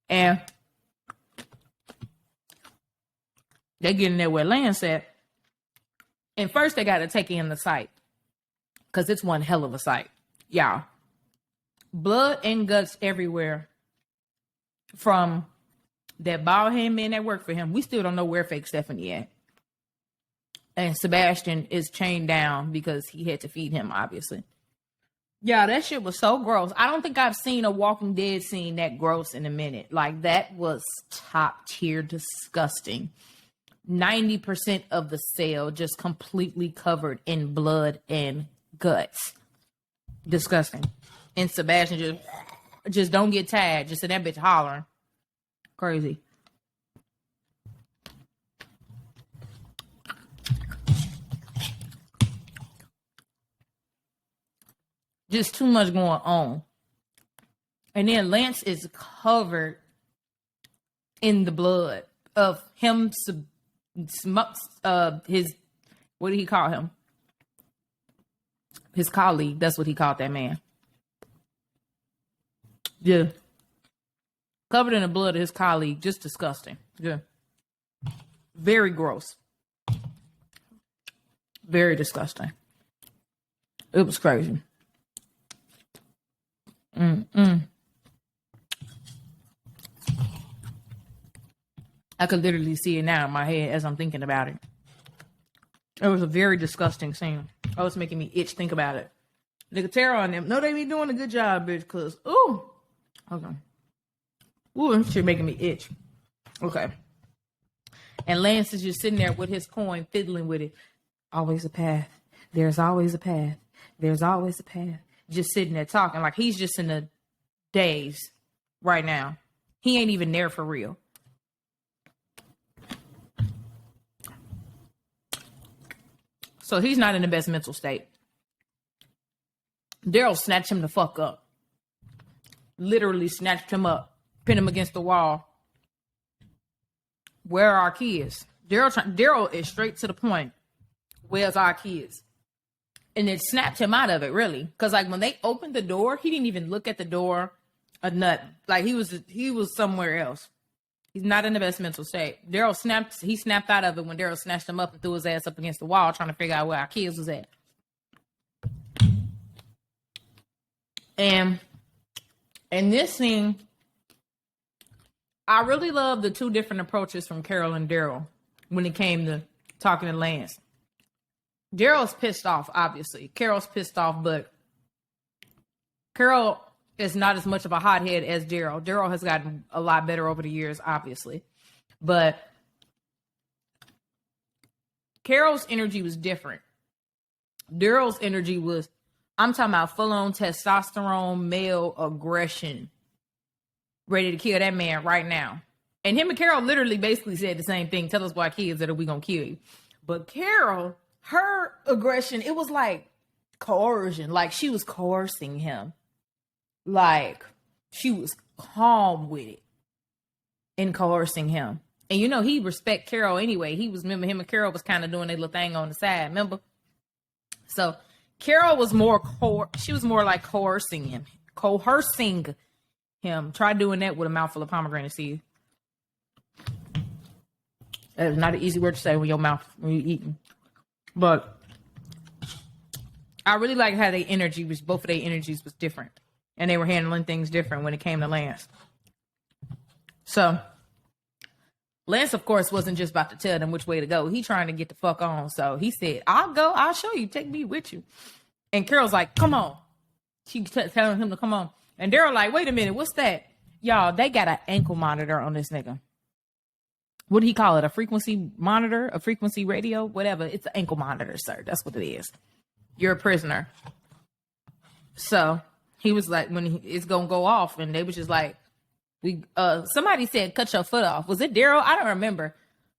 And they get in there where Lance at. And first, they got to take in the site. Because it's one hell of a sight. Y'all. Blood and guts everywhere. From that bald head man that worked for him. We still don't know where fake Stephanie at. And Sebastian is chained down because he had to feed him, obviously. Yeah, that shit was so gross. I don't think I've seen a Walking Dead scene that gross in a minute. Like, that was top tier disgusting. 90% of the cell just completely covered in blood and guts. Disgusting. And Sebastian just don't get tired. Just in that bitch hollering. Crazy. Just too much going on. And then Lance is covered in the blood of him, his, what did he call him? His colleague. That's what he called that man. Yeah. Covered in the blood of his colleague. Just disgusting. Yeah. Very gross. Very disgusting. It was crazy. I could literally see it now in my head as I'm thinking about it. It was a very disgusting scene. Oh, it's making me itch think about it. Nigga, Tara on them. No, they be doing a good job, bitch, because, ooh. Okay. Ooh, this shit making me itch. Okay. And Lance is just sitting there with his coin, fiddling with it. Always a path. There's always a path. There's always a path. Just sitting there talking like he's just in the daze right now. He ain't even there for real. So he's not in the best mental state. Daryl snatched him the fuck up. Literally snatched him up. Pinned him against the wall. Where are our kids? Daryl is straight to the point. Where's our kids? And it snapped him out of it, really. Because, like, when they opened the door, he didn't even look at the door or nothing. Like, he was somewhere else. He's not in the best mental state. He snapped out of it when Daryl snatched him up and threw his ass up against the wall trying to figure out where our kids was at. And in this scene, I really love the two different approaches from Carol and Daryl when it came to talking to Lance. Daryl's pissed off, obviously. Carol's pissed off, but Carol is not as much of a hothead as Daryl. Daryl has gotten a lot better over the years, obviously. But Carol's energy was different. Daryl's energy was, I'm talking about full-on testosterone, male aggression. Ready to kill that man right now. And him and Carol literally basically said the same thing. Tell us why kids that we gonna kill you. But Carol, her aggression, it was like coercion. Like she was coercing him. Like she was calm with it and coercing him. And you know, he respect Carol anyway. Remember, him and Carol was kind of doing their little thing on the side, remember? So Carol was she was more like coercing him. Try doing that with a mouthful of pomegranate seed. That is not an easy word to say when you're eating. But I really like how both of their energies was different. And they were handling things different when it came to Lance. So Lance, of course, wasn't just about to tell them which way to go. He trying to get the fuck on. So he said, I'll go. I'll show you. Take me with you. And Carol's like, come on. She telling him to come on. And Daryl like, wait a minute. What's that? Y'all, they got an ankle monitor on this nigga. What do he call it? A frequency monitor? A frequency radio? Whatever. It's an ankle monitor, sir. That's what it is. You're a prisoner. So he was like, when it's going to go off. And they was just like, somebody said, cut your foot off. Was it Daryl? I don't remember,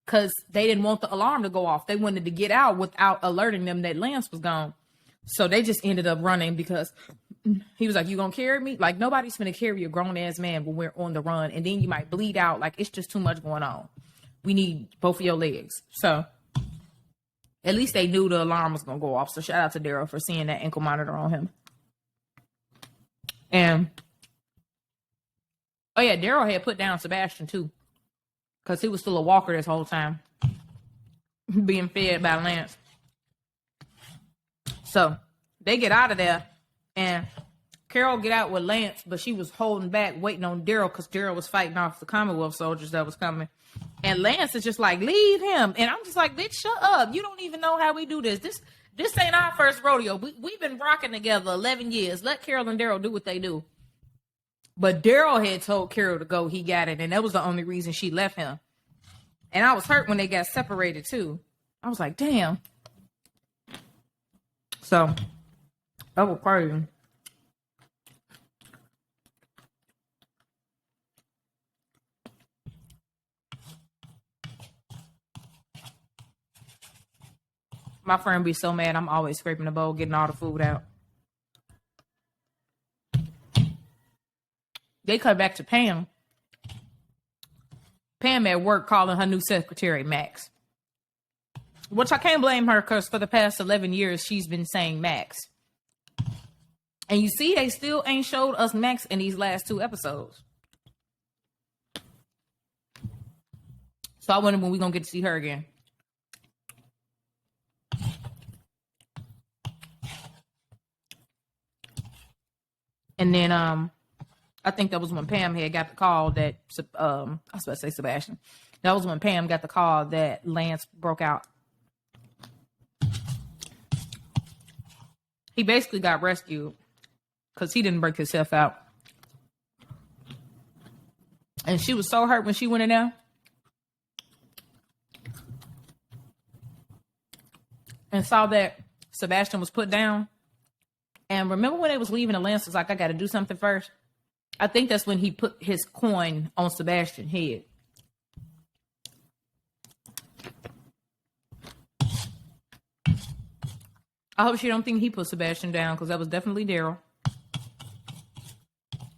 because they didn't want the alarm to go off. They wanted to get out without alerting them that Lance was gone. So they just ended up running because he was like, you gonna carry me? Like, nobody's gonna carry a grown ass man when we're on the run, and then you might bleed out. Like, it's just too much going on. We need both of your legs. So at least they knew the alarm was gonna go off. So shout out to Daryl for seeing that ankle monitor on him. And oh yeah, Daryl had put down Sebastian too, because he was still a walker this whole time, being fed by Lance. So they get out of there, and Carol get out with Lance, but she was holding back, waiting on Daryl, because Daryl was fighting off the Commonwealth soldiers that was coming. And Lance is just like, leave him. And I'm just like, bitch, shut up. You don't even know how we do this. This ain't our first rodeo. We've been rocking together 11 years. Let Carol and Daryl do what they do. But Daryl had told Carol to go. He got it. And that was the only reason she left him. And I was hurt when they got separated, too. I was like, damn. So, that was crazy. My friend be so mad. I'm always scraping the bowl, getting all the food out. They cut back to Pam. Pam at work calling her new secretary Max. Which I can't blame her, because for the past 11 years, she's been saying Max. And you see, they still ain't showed us Max in these last 2 episodes. So I wonder when we're going to get to see her again. And then I think that was when Pam had got the call that, I was about to say Sebastian. That was when Pam got the call that Lance broke out. He basically got rescued because he didn't break himself out. And she was so hurt when she went in there. And saw that Sebastian was put down. And remember when they was leaving, the Lance was like, I got to do something first. I think that's when he put his coin on Sebastian's head. I hope she don't think he put Sebastian down, because that was definitely Daryl.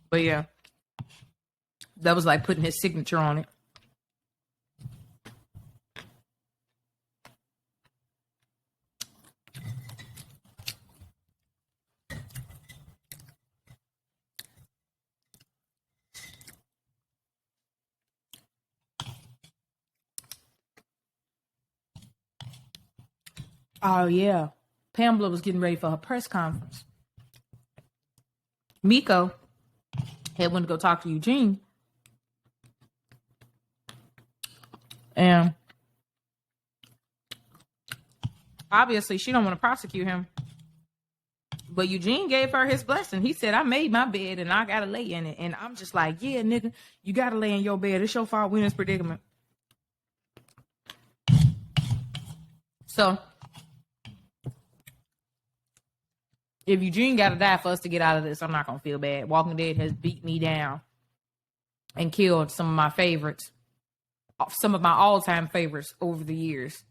But yeah, that was like putting his signature on it. Oh, yeah. Pamela was getting ready for her press conference. Miko had went to go talk to Eugene. And obviously she don't want to prosecute him. But Eugene gave her his blessing. He said, I made my bed and I got to lay in it. And I'm just like, yeah, nigga, you got to lay in your bed. It's your fault we're in this predicament. So if Eugene got to die for us to get out of this, I'm not going to feel bad. Walking Dead has beat me down and killed some of my favorites, some of my all-time favorites over the years.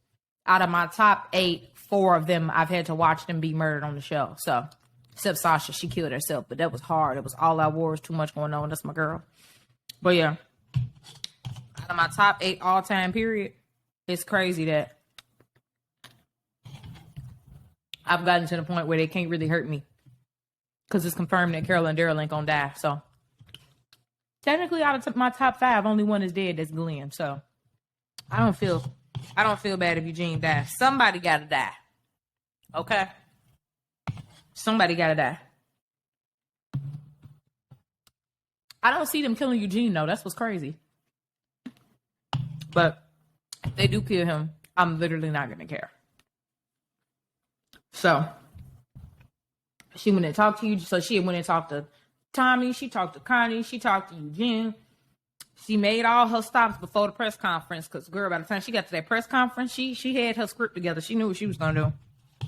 Out of my top 8, 4 of them, I've had to watch them be murdered on the show. So, except Sasha, she killed herself, but that was hard. It was all out war, was too much going on. That's my girl. But yeah, out out of my top 8 all-time period, it's crazy that I've gotten to the point where they can't really hurt me. Because it's confirmed that Carol and Daryl ain't gonna die. So technically out of my top 5, only one is dead, that's Glenn. So I don't feel bad if Eugene dies. Somebody gotta die. Okay? Somebody gotta die. I don't see them killing Eugene though. That's what's crazy. But if they do kill him, I'm literally not gonna care. So she went and talked to you. So she went and talked to Tommy. She talked to Connie. She talked to Eugene. She made all her stops before the press conference. Because, girl, by the time she got to that press conference, she had her script together. She knew what she was going to do.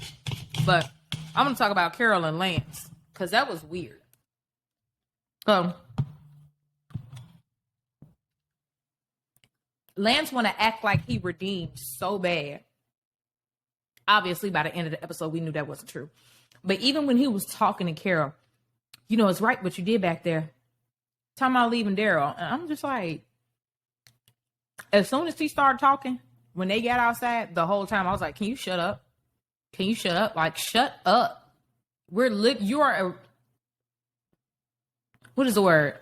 But I'm going to talk about Carol and Lance. Because that was weird. Lance want to act like he redeemed so bad. Obviously, by the end of the episode, we knew that wasn't true. But even when he was talking to Carol, you know, it's right what you did back there. Talking about leaving Daryl. And I'm just like, as soon as he started talking, when they got outside, the whole time I was like, can you shut up? Can you shut up? Like, shut up. You are a, what is the word?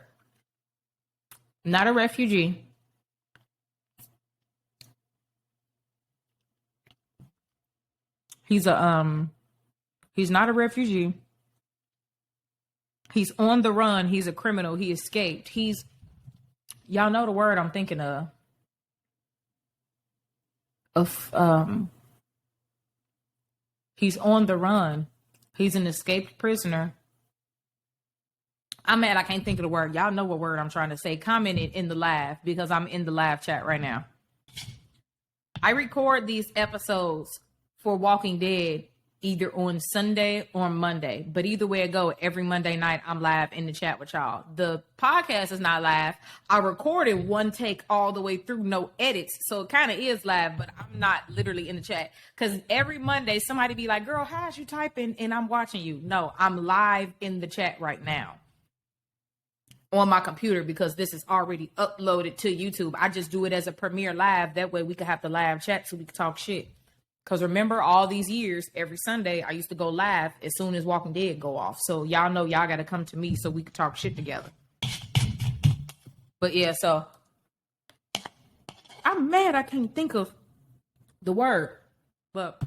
Not a refugee. He's not a refugee. He's on the run. He's a criminal. He escaped. Y'all know the word I'm thinking of. He's on the run. He's an escaped prisoner. I'm mad I can't think of the word. Y'all know what word I'm trying to say. Comment it in the live because I'm in the live chat right now. I record these episodes for Walking Dead either on Sunday or Monday. But either way it go, every Monday night, I'm live in the chat with y'all. The podcast is not live. I recorded one take all the way through, no edits. So it kind of is live, but I'm not literally in the chat. Because every Monday, somebody be like, girl, how's you typing? And I'm watching you. No, I'm live in the chat right now on my computer because this is already uploaded to YouTube. I just do it as a premiere live. That way we can have the live chat so we can talk shit. Because remember, all these years, every Sunday, I used to go live as soon as Walking Dead go off. So y'all know y'all got to come to me so we can talk shit together. But yeah, so I'm mad I can't think of the word. But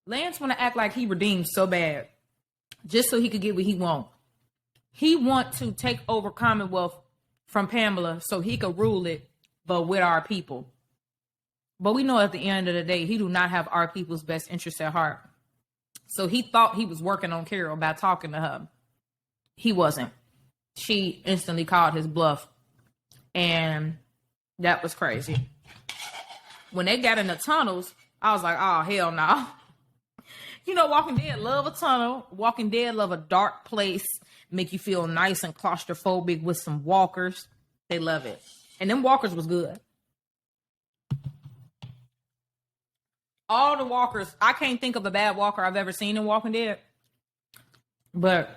Lance want to act like he redeemed so bad just so he could get what he want. He want to take over Commonwealth from Pamela so he could rule it, but with our people. But we know at the end of the day, he do not have our people's best interests at heart. So he thought he was working on Carol by talking to her. He wasn't. She instantly called his bluff. And that was crazy. When they got in the tunnels, I was like, oh, hell no. You know, Walking Dead love a tunnel. Walking Dead love a dark place. Make you feel nice and claustrophobic with some walkers. They love it. And them walkers was good. All the walkers, I can't think of a bad walker I've ever seen in Walking Dead. But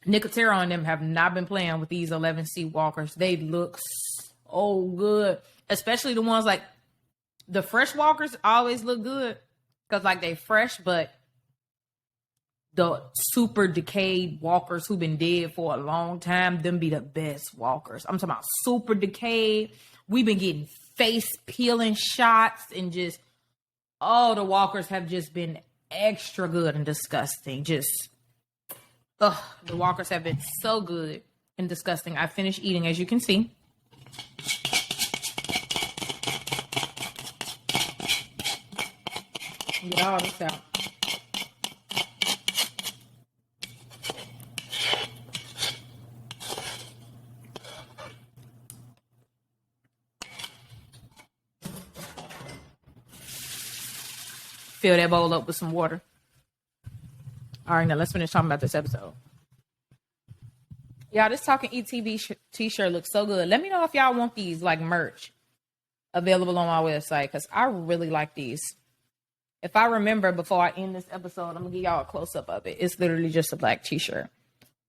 Nicotero and them have not been playing with these 11C walkers. They look so good. Especially the ones like the fresh walkers always look good. Because like they fresh, but the super decayed walkers who've been dead for a long time, them be the best walkers. I'm talking about super decayed. We've been getting face peeling shots and just... Oh, the walkers have just been extra good and disgusting. The walkers have been so good and disgusting. I finished eating, as you can see. Get all this out. Fill that bowl up with some water. All right, now let's finish talking about this episode. Y'all, this Talking ETV t-shirt looks so good. Let me know if y'all want these like merch available on my website because I really like these. If I remember before I end this episode, I'm going to give y'all a close-up of it. It's literally just a black t-shirt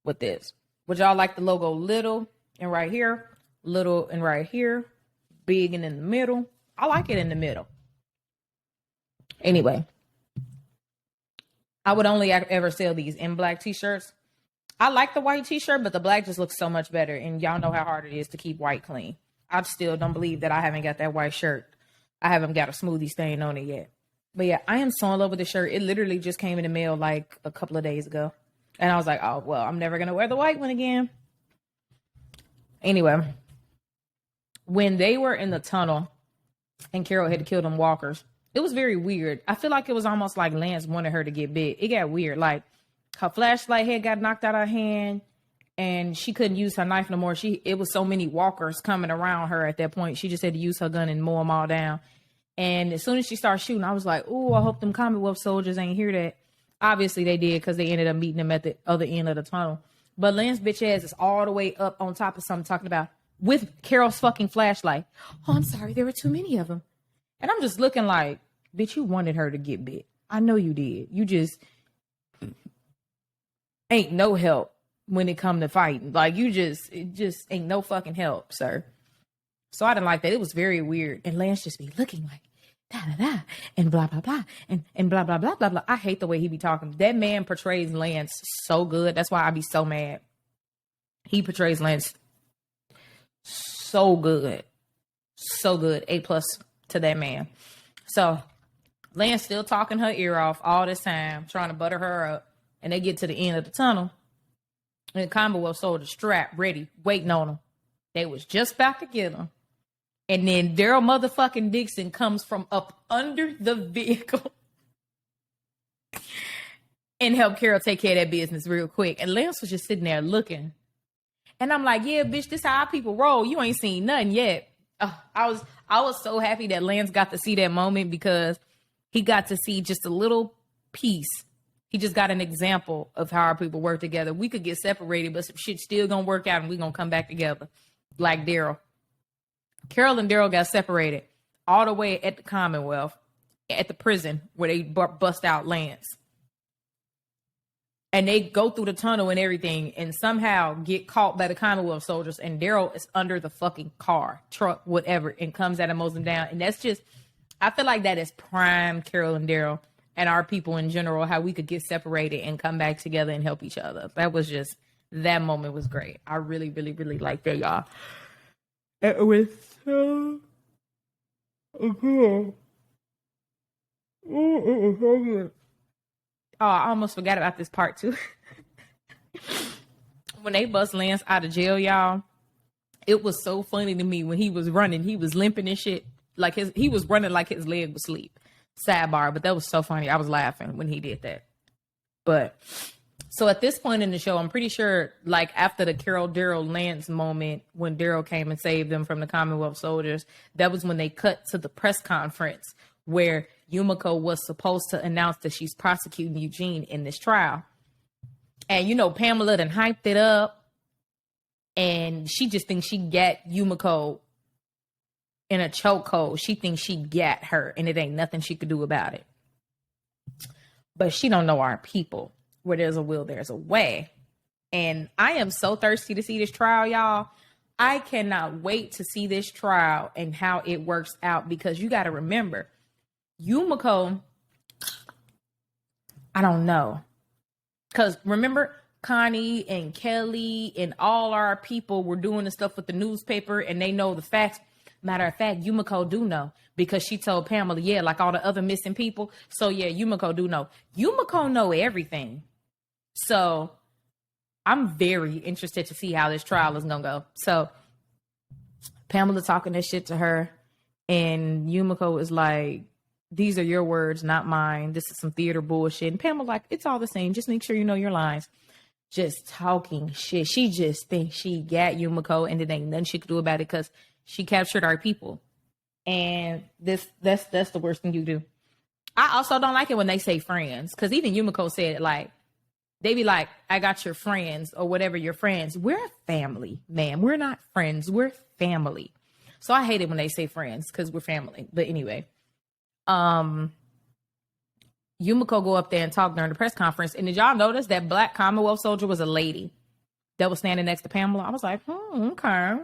with this. Would y'all like the logo little and right here, little and right here, big and in the middle. I like it in the middle. Anyway, I would only ever sell these in black t-shirts. I like the white t-shirt, but the black just looks so much better. And y'all know how hard it is to keep white clean. I still don't believe that I haven't got that white shirt. I haven't got a smoothie stain on it yet. But yeah, I am so in love with the shirt. It literally just came in the mail like a couple of days ago. And I was like, oh, well, I'm never going to wear the white one again. Anyway, when they were in the tunnel and Carol had to kill them walkers, it was very weird. I feel like it was almost like Lance wanted her to get bit. It got weird. Like her flashlight had got knocked out of her hand and she couldn't use her knife no more. It was so many walkers coming around her at that point. She just had to use her gun and mow them all down. And as soon as she started shooting, I was like, oh, I hope them Commonwealth soldiers ain't hear that. Obviously they did because they ended up meeting them at the other end of the tunnel. But Lance bitch ass is all the way up on top of something talking about with Carol's fucking flashlight. Oh, I'm sorry. There were too many of them. And I'm just looking like, bitch, you wanted her to get bit. I know you did. You just ain't no help when it come to fighting. Like it just ain't no fucking help, sir. So I didn't like that. It was very weird. And Lance just be looking like da-da-da and blah, blah, blah and blah, blah, blah, blah, blah. I hate the way he be talking. That man portrays Lance so good. That's why I be so mad. He portrays Lance so good. So good. A+ to that man. So Lance still talking her ear off all this time, trying to butter her up. And they get to the end of the tunnel. And the Commonwealth soldiers strapped, ready, waiting on them. They was just about to get them. And then Daryl motherfucking Dixon comes from up under the vehicle and help Carol take care of that business real quick. And Lance was just sitting there looking. And I'm like, yeah, bitch, this how our people roll. You ain't seen nothing yet. I was so happy that Lance got to see that moment because he got to see just a little piece. He just got an example of how our people work together. We could get separated, but some shit still gonna work out and we gonna come back together. Like Daryl. Carol and Daryl got separated all the way at the Commonwealth, at the prison where they bust out Lance. And they go through the tunnel and everything and somehow get caught by the Commonwealth soldiers. And Daryl is under the fucking car, truck, whatever, and comes out and mows them down. And that's just, I feel like that is prime Carol and Daryl and our people in general, how we could get separated and come back together and help each other. That was just, that moment was great. I really, really, really liked that, y'all. It was so good. It was so good. Oh, I almost forgot about this part too. When they bust Lance out of jail, y'all, it was so funny to me when he was running. He was limping and shit. Like he was running like his leg was asleep. Sidebar, but that was so funny. I was laughing when he did that. But so at this point in the show, I'm pretty sure like after the Carol Daryl Lance moment when Daryl came and saved them from the Commonwealth soldiers, that was when they cut to the press conference where Yumiko was supposed to announce that she's prosecuting Eugene in this trial. And, you know, Pamela done hyped it up and she just thinks she got Yumiko in a chokehold. She thinks she got her and it ain't nothing she could do about it. But she don't know our people. Where there's a will, there's a way. And I am so thirsty to see this trial, y'all. I cannot wait to see this trial and how it works out because you got to remember, Yumiko, I don't know. Because remember, Connie and Kelly and all our people were doing the stuff with the newspaper and they know the facts. Matter of fact, Yumiko do know because she told Pamela, yeah, like all the other missing people. So yeah, Yumiko do know. Yumiko know everything. So I'm very interested to see how this trial is going to go. So Pamela talking that shit to her and Yumiko is like, these are your words, not mine. This is some theater bullshit. And Pamela like, it's all the same. Just make sure you know your lines. Just talking shit. She just thinks she got Yumiko and there ain't nothing she could do about it because she captured our people. And that's the worst thing you do. I also don't like it when they say friends because even Yumiko said it like, they be like, I got your friends or whatever, your friends. We're a family, man. We're not friends. We're family. So I hate it when they say friends because we're family. But anyway, Yumiko go up there and talk during the press conference. And did y'all notice that black Commonwealth soldier was a lady that was standing next to Pamela? I was like, okay.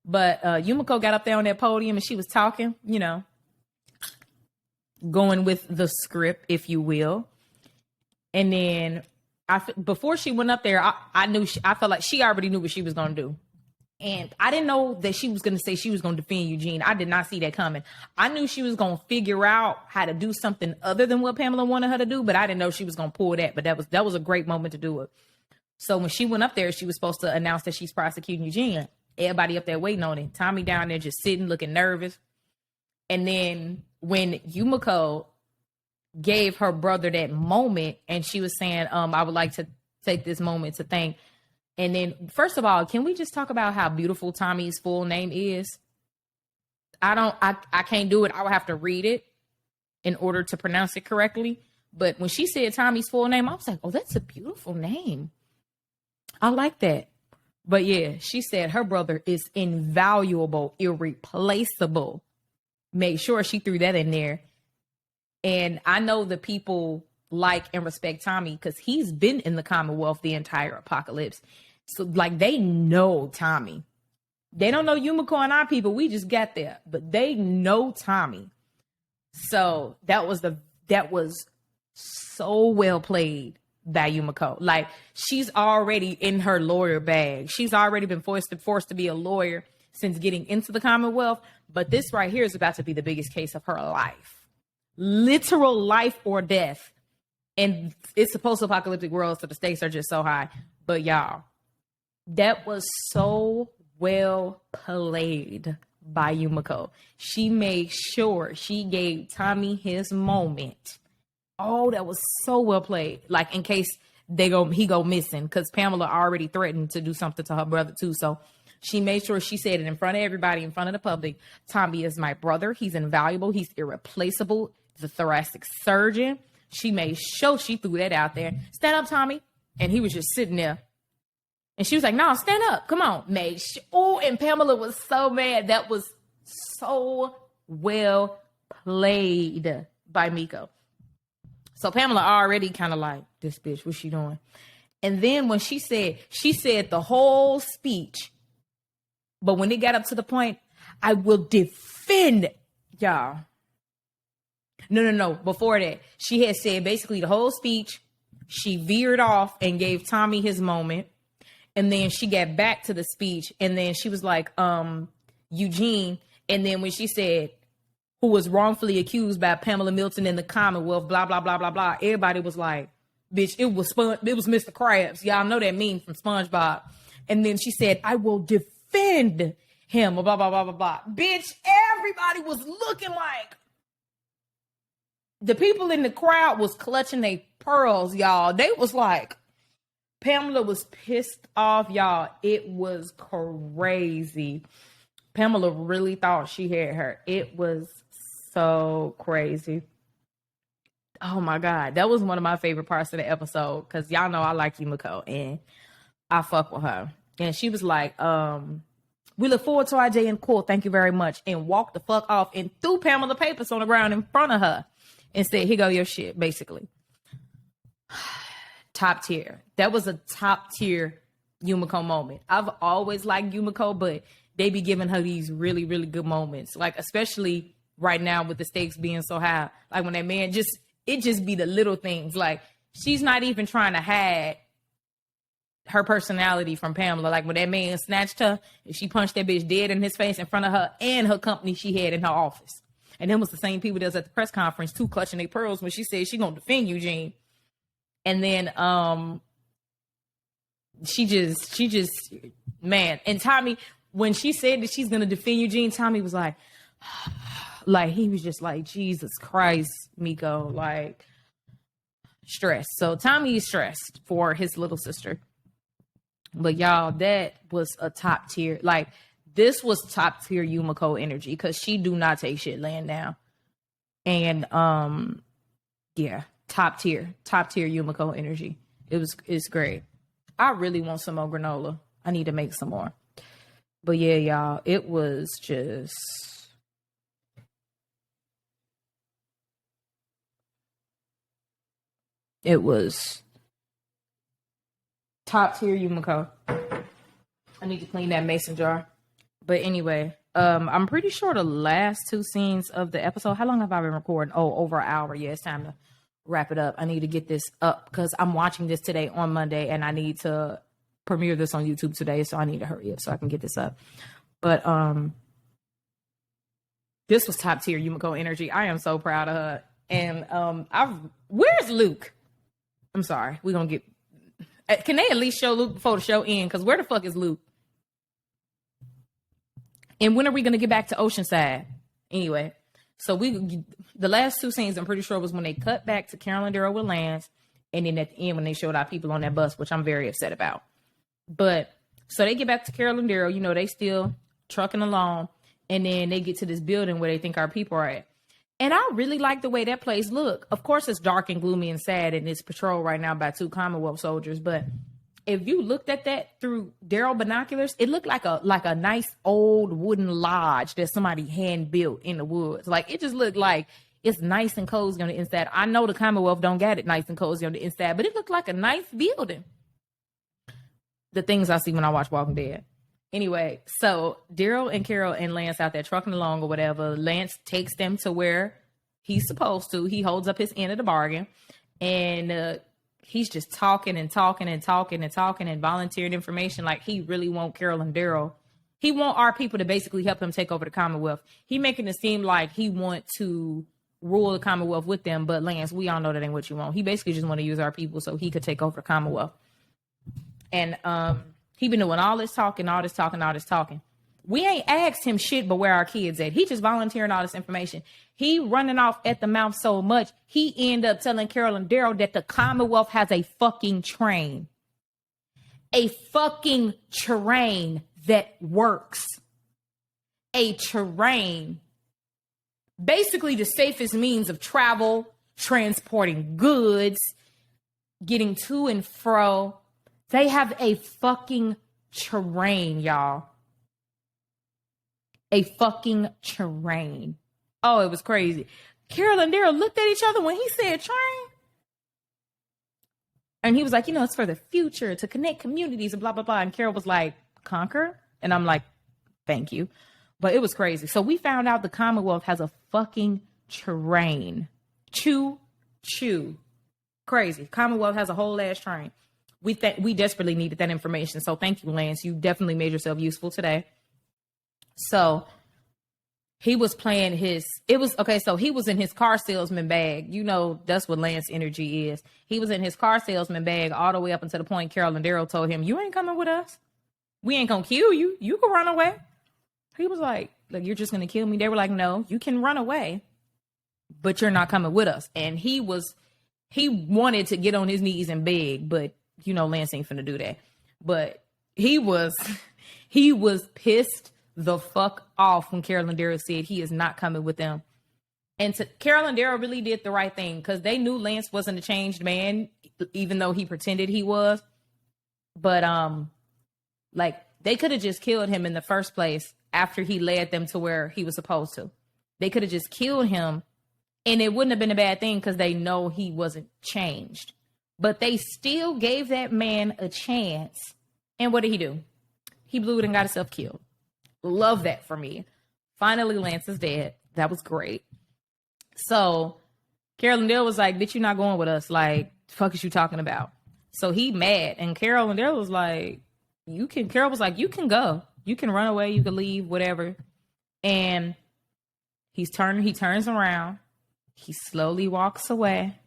But Yumiko got up there on that podium and she was talking, you know, going with the script, if you will. And then before she went up there, I knew I felt like she already knew what she was going to do. And I didn't know that she was going to say she was going to defend Eugene. I did not see that coming. I knew she was going to figure out how to do something other than what Pamela wanted her to do, but I didn't know she was going to pull that. But that was a great moment to do it. So when she went up there, she was supposed to announce that she's prosecuting Eugene. Everybody up there waiting on it. Tommy down there just sitting, looking nervous. And then when Yumiko gave her brother that moment and she was saying, I would like to take this moment to thank. And then, first of all, can we just talk about how beautiful Tommy's full name is? I can't do it. I would have to read it in order to pronounce it correctly. But when she said Tommy's full name, I was like, oh, that's a beautiful name. I like that. But yeah, she said her brother is invaluable, irreplaceable. Made sure she threw that in there. And I know the people like and respect Tommy because he's been in the Commonwealth the entire apocalypse. So like they know Tommy. They don't know Yumiko and our people. We just got there, but they know Tommy. So that was so well played by Yumiko. Like she's already in her lawyer bag. She's already been forced to be a lawyer since getting into the Commonwealth. But this right here is about to be the biggest case of her life. Literal life or death. And it's a post-apocalyptic world, so the stakes are just so high. But y'all, that was so well played by Yumiko. She made sure she gave Tommy his moment. Oh, that was so well played. Like in case he go missing, because Pamela already threatened to do something to her brother too. So she made sure she said it in front of everybody, in front of the public. Tommy is my brother. He's invaluable. He's irreplaceable. The thoracic surgeon. She made sure she threw that out there. Stand up, Tommy. And he was just sitting there. And she was like, no, stand up. Come on. Made sure. Oh, and Pamela was so mad. That was so well played by Miko. So Pamela already kind of like, this bitch, what's she doing? And then when she said the whole speech. But when it got up to the point, I will defend y'all. No. Before that, she had said basically the whole speech. She veered off and gave Tommy his moment. And then she got back to the speech. And then she was like, Eugene. And then when she said, who was wrongfully accused by Pamela Milton in the Commonwealth, blah, blah, blah, blah, blah. Everybody was like, bitch, it was Mr. Krabs. Y'all know that meme from SpongeBob. And then she said, I will defend him, blah, blah, blah, blah, blah. Bitch, everybody was looking like, the people in the crowd was clutching their pearls, y'all. They was like, Pamela was pissed off, y'all. It was crazy. Pamela really thought she had her. It was so crazy. Oh my God. That was one of my favorite parts of the episode. Because y'all know I like Yumiko and I fuck with her. And she was like, we look forward to our day in court. Thank you very much. And walked the fuck off and threw Pamela papers on the ground in front of her. And said, here go your shit, basically. Top tier. That was a top tier Yumiko moment. I've always liked Yumiko, but they be giving her these really, really good moments. Like, especially right now with the stakes being so high. Like, when that man it just be the little things. Like, she's not even trying to hide her personality from Pamela. Like, when that man snatched her, and she punched that bitch dead in his face in front of her and her company she had in her office. And them was the same people that was at the press conference too, clutching their pearls when she said she gonna defend Eugene. And then she just man. And Tommy, when she said that she's gonna defend Eugene, Tommy was like he was just like, Jesus Christ, Miko, like stressed. So Tommy is stressed for his little sister. But y'all, that was a top tier, like, this was top tier Yumiko energy because she do not take shit laying down. And yeah, top tier Yumiko energy. It's great. I really want some more granola. I need to make some more. But yeah, y'all, it was just top tier Yumiko. I need to clean that mason jar. But anyway, I'm pretty sure the last two scenes of the episode. How long have I been recording? Oh, over an hour. Yeah, it's time to wrap it up. I need to get this up because I'm watching this today on Monday, and I need to premiere this on YouTube today. So I need to hurry up so I can get this up. But this was top tier Yumiko energy. I am so proud of her. And where's Luke? I'm sorry. We're gonna get. Can they at least show Luke before the show ends? Because where the fuck is Luke? And when are we going to get back to Oceanside? Anyway, so the last two scenes, I'm pretty sure was when they cut back to Carol and Daryl with Lance. And then at the end, when they showed our people on that bus, which I'm very upset about. But so they get back to Carol and Daryl, you know, they still trucking along. And then they get to this building where they think our people are at. And I really like the way that place look. Of course, it's dark and gloomy and sad. And it's patrolled right now by 2 Commonwealth soldiers. But if you looked at that through Daryl binoculars, it looked like a nice old wooden lodge that somebody hand built in the woods. Like it just looked like it's nice and cozy on the inside. I know the Commonwealth don't got it nice and cozy on the inside, but it looked like a nice building. The things I see when I watch Walking Dead. Anyway, so Daryl and Carol and Lance out there trucking along or whatever. Lance takes them to where he's supposed to. He holds up his end of the bargain, and he's just talking and volunteering information like he really want Carol and Daryl. He want our people to basically help him take over the Commonwealth. He making it seem like he want to rule the Commonwealth with them, but Lance, we all know that ain't what you want. He basically just want to use our people so he could take over the Commonwealth. And he been doing all this talking. We ain't asked him shit but where our kids at. He just volunteering all this information. He running off at the mouth so much, he end up telling Carol and Daryl that the Commonwealth has a fucking train. A fucking train that works. A train. Basically the safest means of travel, transporting goods, getting to and fro. They have a fucking train, y'all. A fucking train. Oh, it was crazy. Carol and Daryl looked at each other when he said train. And he was like, you know, it's for the future to connect communities and blah, blah, blah. And Carol was like, conquer? And I'm like, thank you. But it was crazy. So we found out the Commonwealth has a fucking train. Choo. Crazy. Commonwealth has a whole ass train. We desperately needed that information. So thank you, Lance. You definitely made yourself useful today. So he was playing so he was in his car salesman bag. You know, that's what Lance energy is. He was in his car salesman bag all the way up until the point Carol and Daryl told him, you ain't coming with us. We ain't gonna kill you. You can run away. He was like, you're just gonna kill me? They were like, no, you can run away, but you're not coming with us. And he wanted to get on his knees and beg, but you know, Lance ain't finna do that. But he was pissed the fuck off when Carol and Daryl said he is not coming with them. And Carol and Daryl really did the right thing because they knew Lance wasn't a changed man, even though he pretended he was. But they could have just killed him in the first place after he led them to where he was supposed to. They could have just killed him, and it wouldn't have been a bad thing because they know he wasn't changed. But they still gave that man a chance. And what did he do? He blew it and got himself killed. Love that for me. Finally, Lance is dead. That was great. So Carol and Daryl was like, bitch, you're not going with us. Like, the fuck is you talking about? So he mad. And Carol and Daryl was like, Carol was like, you can go. You can run away. You can leave, whatever. And he turns around. He slowly walks away.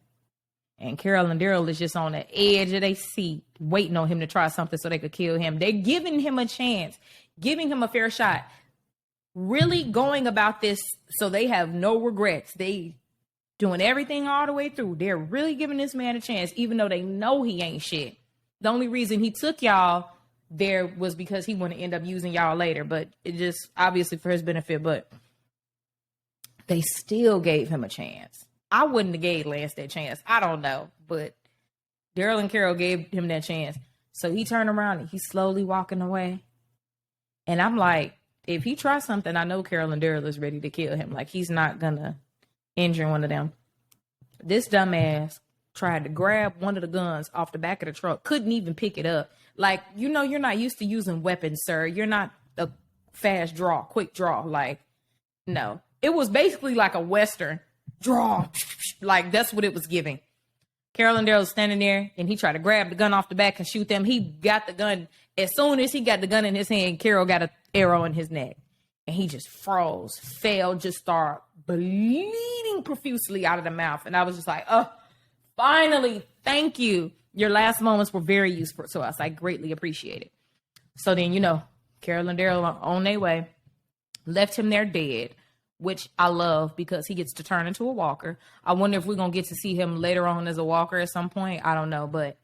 And Carol and Daryl is just on the edge of their seat, waiting on him to try something so they could kill him. They're giving him a chance, giving him a fair shot, really going about this so they have no regrets. They doing everything all the way through. They're really giving this man a chance, even though they know he ain't shit. The only reason he took y'all there was because he wanted to end up using y'all later, but it just obviously for his benefit, but they still gave him a chance. I wouldn't have gave Lance that chance. I don't know, but Daryl and Carol gave him that chance. So he turned around and he's slowly walking away. And I'm like, if he tries something, I know Carol and Daryl is ready to kill him. Like, he's not gonna injure one of them. This dumbass tried to grab one of the guns off the back of the truck, couldn't even pick it up. Like, you know, you're not used to using weapons, sir. You're not a fast draw, quick draw. Like, no. It was basically like a Western draw. Like, that's what it was giving. Carol and Daryl was standing there, and he tried to grab the gun off the back and shoot them. He got the gun. As soon as he got the gun in his hand, Carol got an arrow in his neck. And he just froze, fell, just started bleeding profusely out of the mouth. And I was just like, oh, finally, thank you. Your last moments were very useful to us. I greatly appreciate it. So then, Carol and Daryl are on their way, left him there dead, which I love because he gets to turn into a walker. I wonder if we're going to get to see him later on as a walker at some point. I don't know, but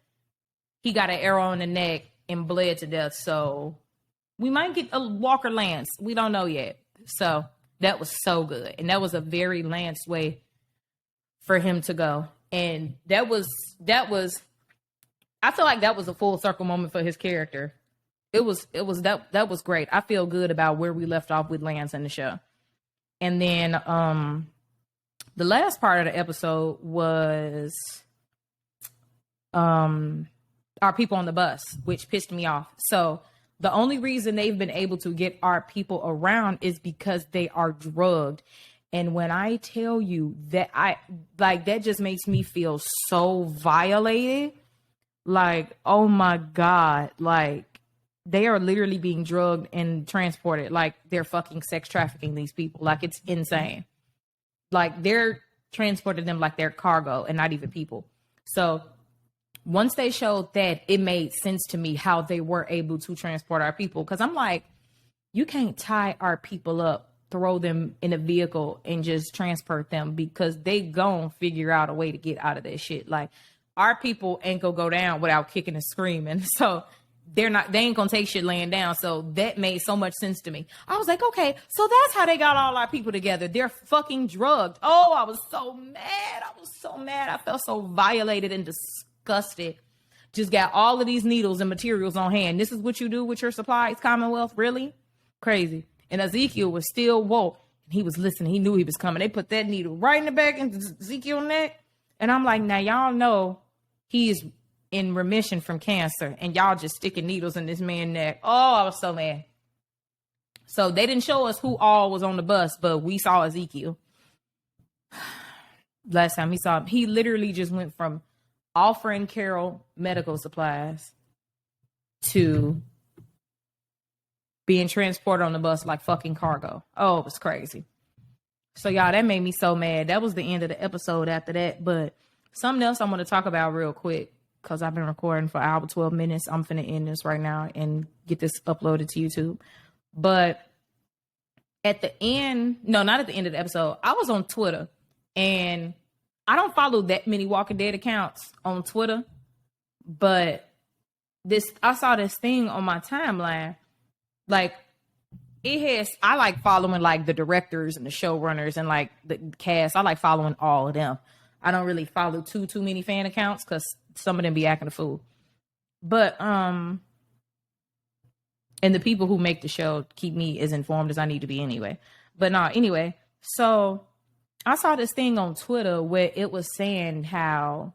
he got an arrow in the neck and bled to death. So we might get a walker Lance. We don't know yet. So that was so good. And that was a very Lance way for him to go. And that was, I feel like that was a full circle moment for his character. That was great. I feel good about where we left off with Lance in the show. And then the last part of the episode was our people on the bus, which pissed me off. So the only reason they've been able to get our people around is because they are drugged. And when I tell you that that just makes me feel so violated. Like, oh my God, like they are literally being drugged and transported. Like they're fucking sex trafficking these people. Like it's insane. Like they're transporting them like they're cargo and not even people. So once they showed that, it made sense to me how they were able to transport our people. Cause I'm like, you can't tie our people up, throw them in a vehicle and just transport them because they gon' figure out a way to get out of that shit. Like our people ain't gonna go down without kicking and screaming. So they ain't gonna take shit laying down. So that made so much sense to me. I was like, okay, so that's how they got all our people together. They're fucking drugged. Oh, I was so mad. I felt so violated and disgusted. Just got all of these needles and materials on hand. This is what you do with your supplies, Commonwealth? Really? Crazy. And Ezekiel was still woke. He was listening. He knew he was coming. They put that needle right in the back into Ezekiel's neck. And I'm like, now y'all know he is in remission from cancer. And y'all just sticking needles in this man's neck. Oh, I was so mad. So they didn't show us who all was on the bus, but we saw Ezekiel. Last time we saw him, he literally just went from offering Carol medical supplies to being transported on the bus like fucking cargo. Oh, it was crazy. So y'all, that made me so mad. That was the end of the episode after that. But something else I want to talk about real quick, because I've been recording for an hour, 12 minutes. I'm finna end this right now and get this uploaded to YouTube. But at the end, no, not at the end of the episode, I was on Twitter and I don't follow that many Walking Dead accounts on Twitter, but I saw this thing on my timeline. Like I like following like the directors and the showrunners and like the cast. I like following all of them. I don't really follow too many fan accounts because some of them be acting a fool. But and the people who make the show keep me as informed as I need to be anyway. But anyway, so I saw this thing on Twitter where it was saying how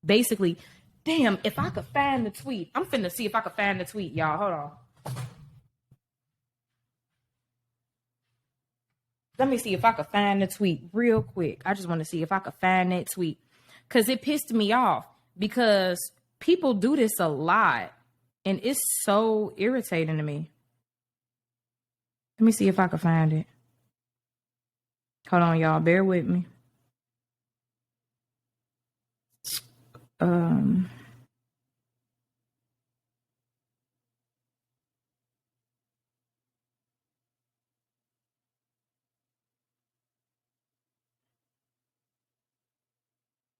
basically, damn, if I could find the tweet. I'm finna see if I could find the tweet, y'all. Hold on. Let me see if I could find the tweet real quick. I just want to see if I could find that tweet. Because it pissed me off. Because people do this a lot. And it's so irritating to me. Let me see if I can find it. Hold on, y'all. Bear with me.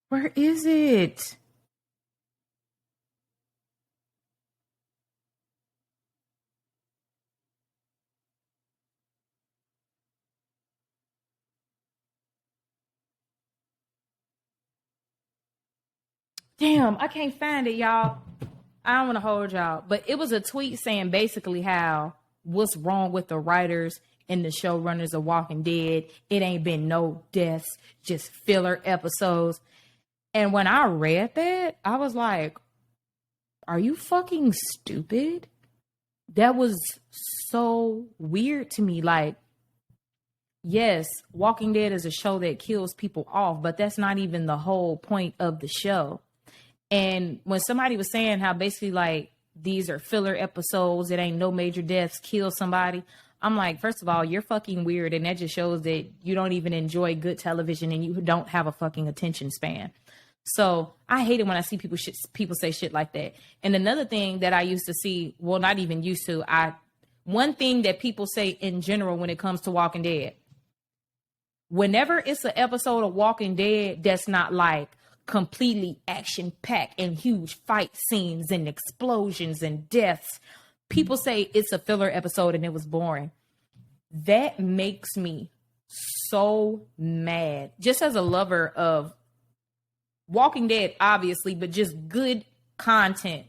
Where is it? Damn, I can't find it, y'all. I don't want to hold y'all. But it was a tweet saying basically how what's wrong with the writers and the showrunners of Walking Dead. It ain't been no deaths, just filler episodes. And when I read that, I was like, are you fucking stupid? that was so weird to me. Like, yes, Walking Dead is a show that kills people off, but that's not even the whole point of the show. And when somebody was saying how basically like these are filler episodes, it ain't no major deaths, kill somebody, I'm like, first of all, you're fucking weird. And that just shows that you don't even enjoy good television and you don't have a fucking attention span. So I hate it when I see people say shit like that. And another thing that I used to see, well, not even used to, one thing that people say in general when it comes to Walking Dead, whenever it's an episode of Walking Dead that's not like completely action packed and huge fight scenes and explosions and deaths, people say it's a filler episode and it was boring. That makes me so mad. Just as a lover of Walking Dead, obviously, but just good content.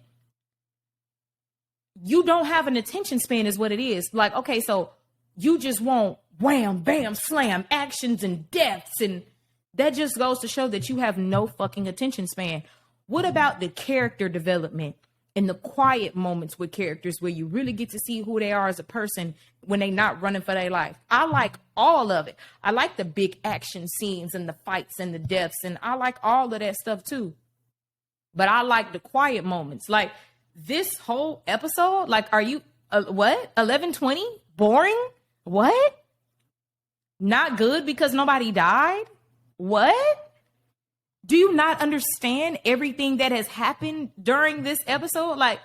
You don't have an attention span is what it is. Like, okay, so you just want wham, bam, slam, actions and deaths. And that just goes to show that you have no fucking attention span. What about the character development and the quiet moments with characters where you really get to see who they are as a person when they're not running for their life? I like all of it. I like the big action scenes and the fights and the deaths, and I like all of that stuff too. But I like the quiet moments. Like this whole episode, like, are you, what? 11:20? Boring? What? Not good because nobody died? What? Do you not understand everything that has happened during this episode? Like,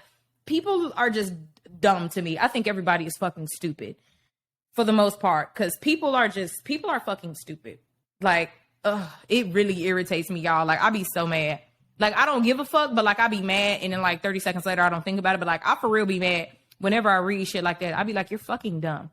people are just dumb to me. I think everybody is fucking stupid for the most part, because people are fucking stupid. Like, it really irritates me, y'all. Like, I be so mad. Like, I don't give a fuck, but like, I be mad, and then like 30 seconds later, I don't think about it. But like, I for real be mad whenever I read shit like that. I be like, you're fucking dumb.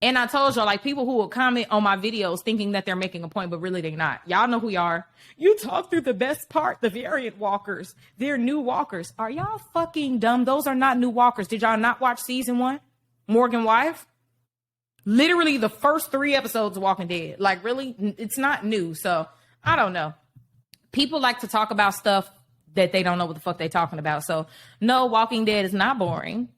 And I told y'all, like, people who will comment on my videos thinking that they're making a point, but really they're not. Y'all know who you are. You talk through the best part, the variant walkers. They're new walkers. Are y'all fucking dumb? Those are not new walkers. Did y'all not watch season 1? Morgan Wife? Literally the first 3 episodes of Walking Dead. Like, really? It's not new. So, I don't know. People like to talk about stuff that they don't know what the fuck they're talking about. So, no, Walking Dead is not boring.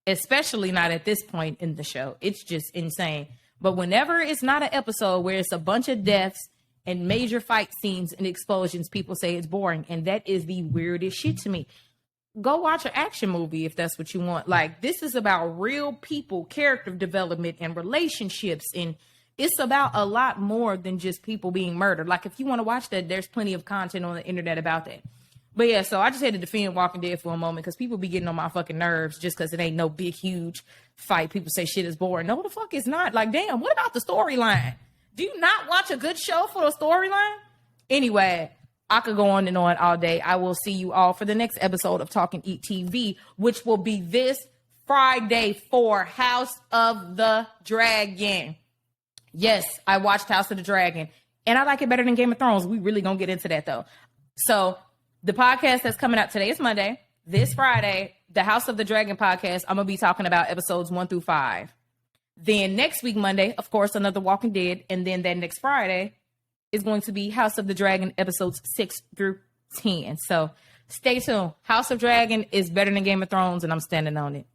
Especially not at this point in the show. It's just insane. But whenever it's not an episode where it's a bunch of deaths and major fight scenes and explosions, people say it's boring. And that is the weirdest shit to me. Go watch an action movie if that's what you want. Like, this is about real people, character development and relationships. And it's about a lot more than just people being murdered. Like, if you want to watch that, there's plenty of content on the internet about that. But yeah, so I just had to defend Walking Dead for a moment because people be getting on my fucking nerves just because it ain't no big, huge fight. People say shit is boring. No, the fuck it's not. Like, damn, what about the storyline? Do you not watch a good show for the storyline? Anyway, I could go on and on all day. I will see you all for the next episode of Talking Eat TV, which will be this Friday for House of the Dragon. Yes, I watched House of the Dragon, and I like it better than Game of Thrones. We really gonna get into that, though. So, the podcast that's coming out today is Monday. This Friday, the House of the Dragon podcast, I'm going to be talking about episodes 1 through 5. Then next week, Monday, of course, another Walking Dead. And then that next Friday is going to be House of the Dragon episodes 6 through 10. So stay tuned. House of Dragon is better than Game of Thrones, and I'm standing on it.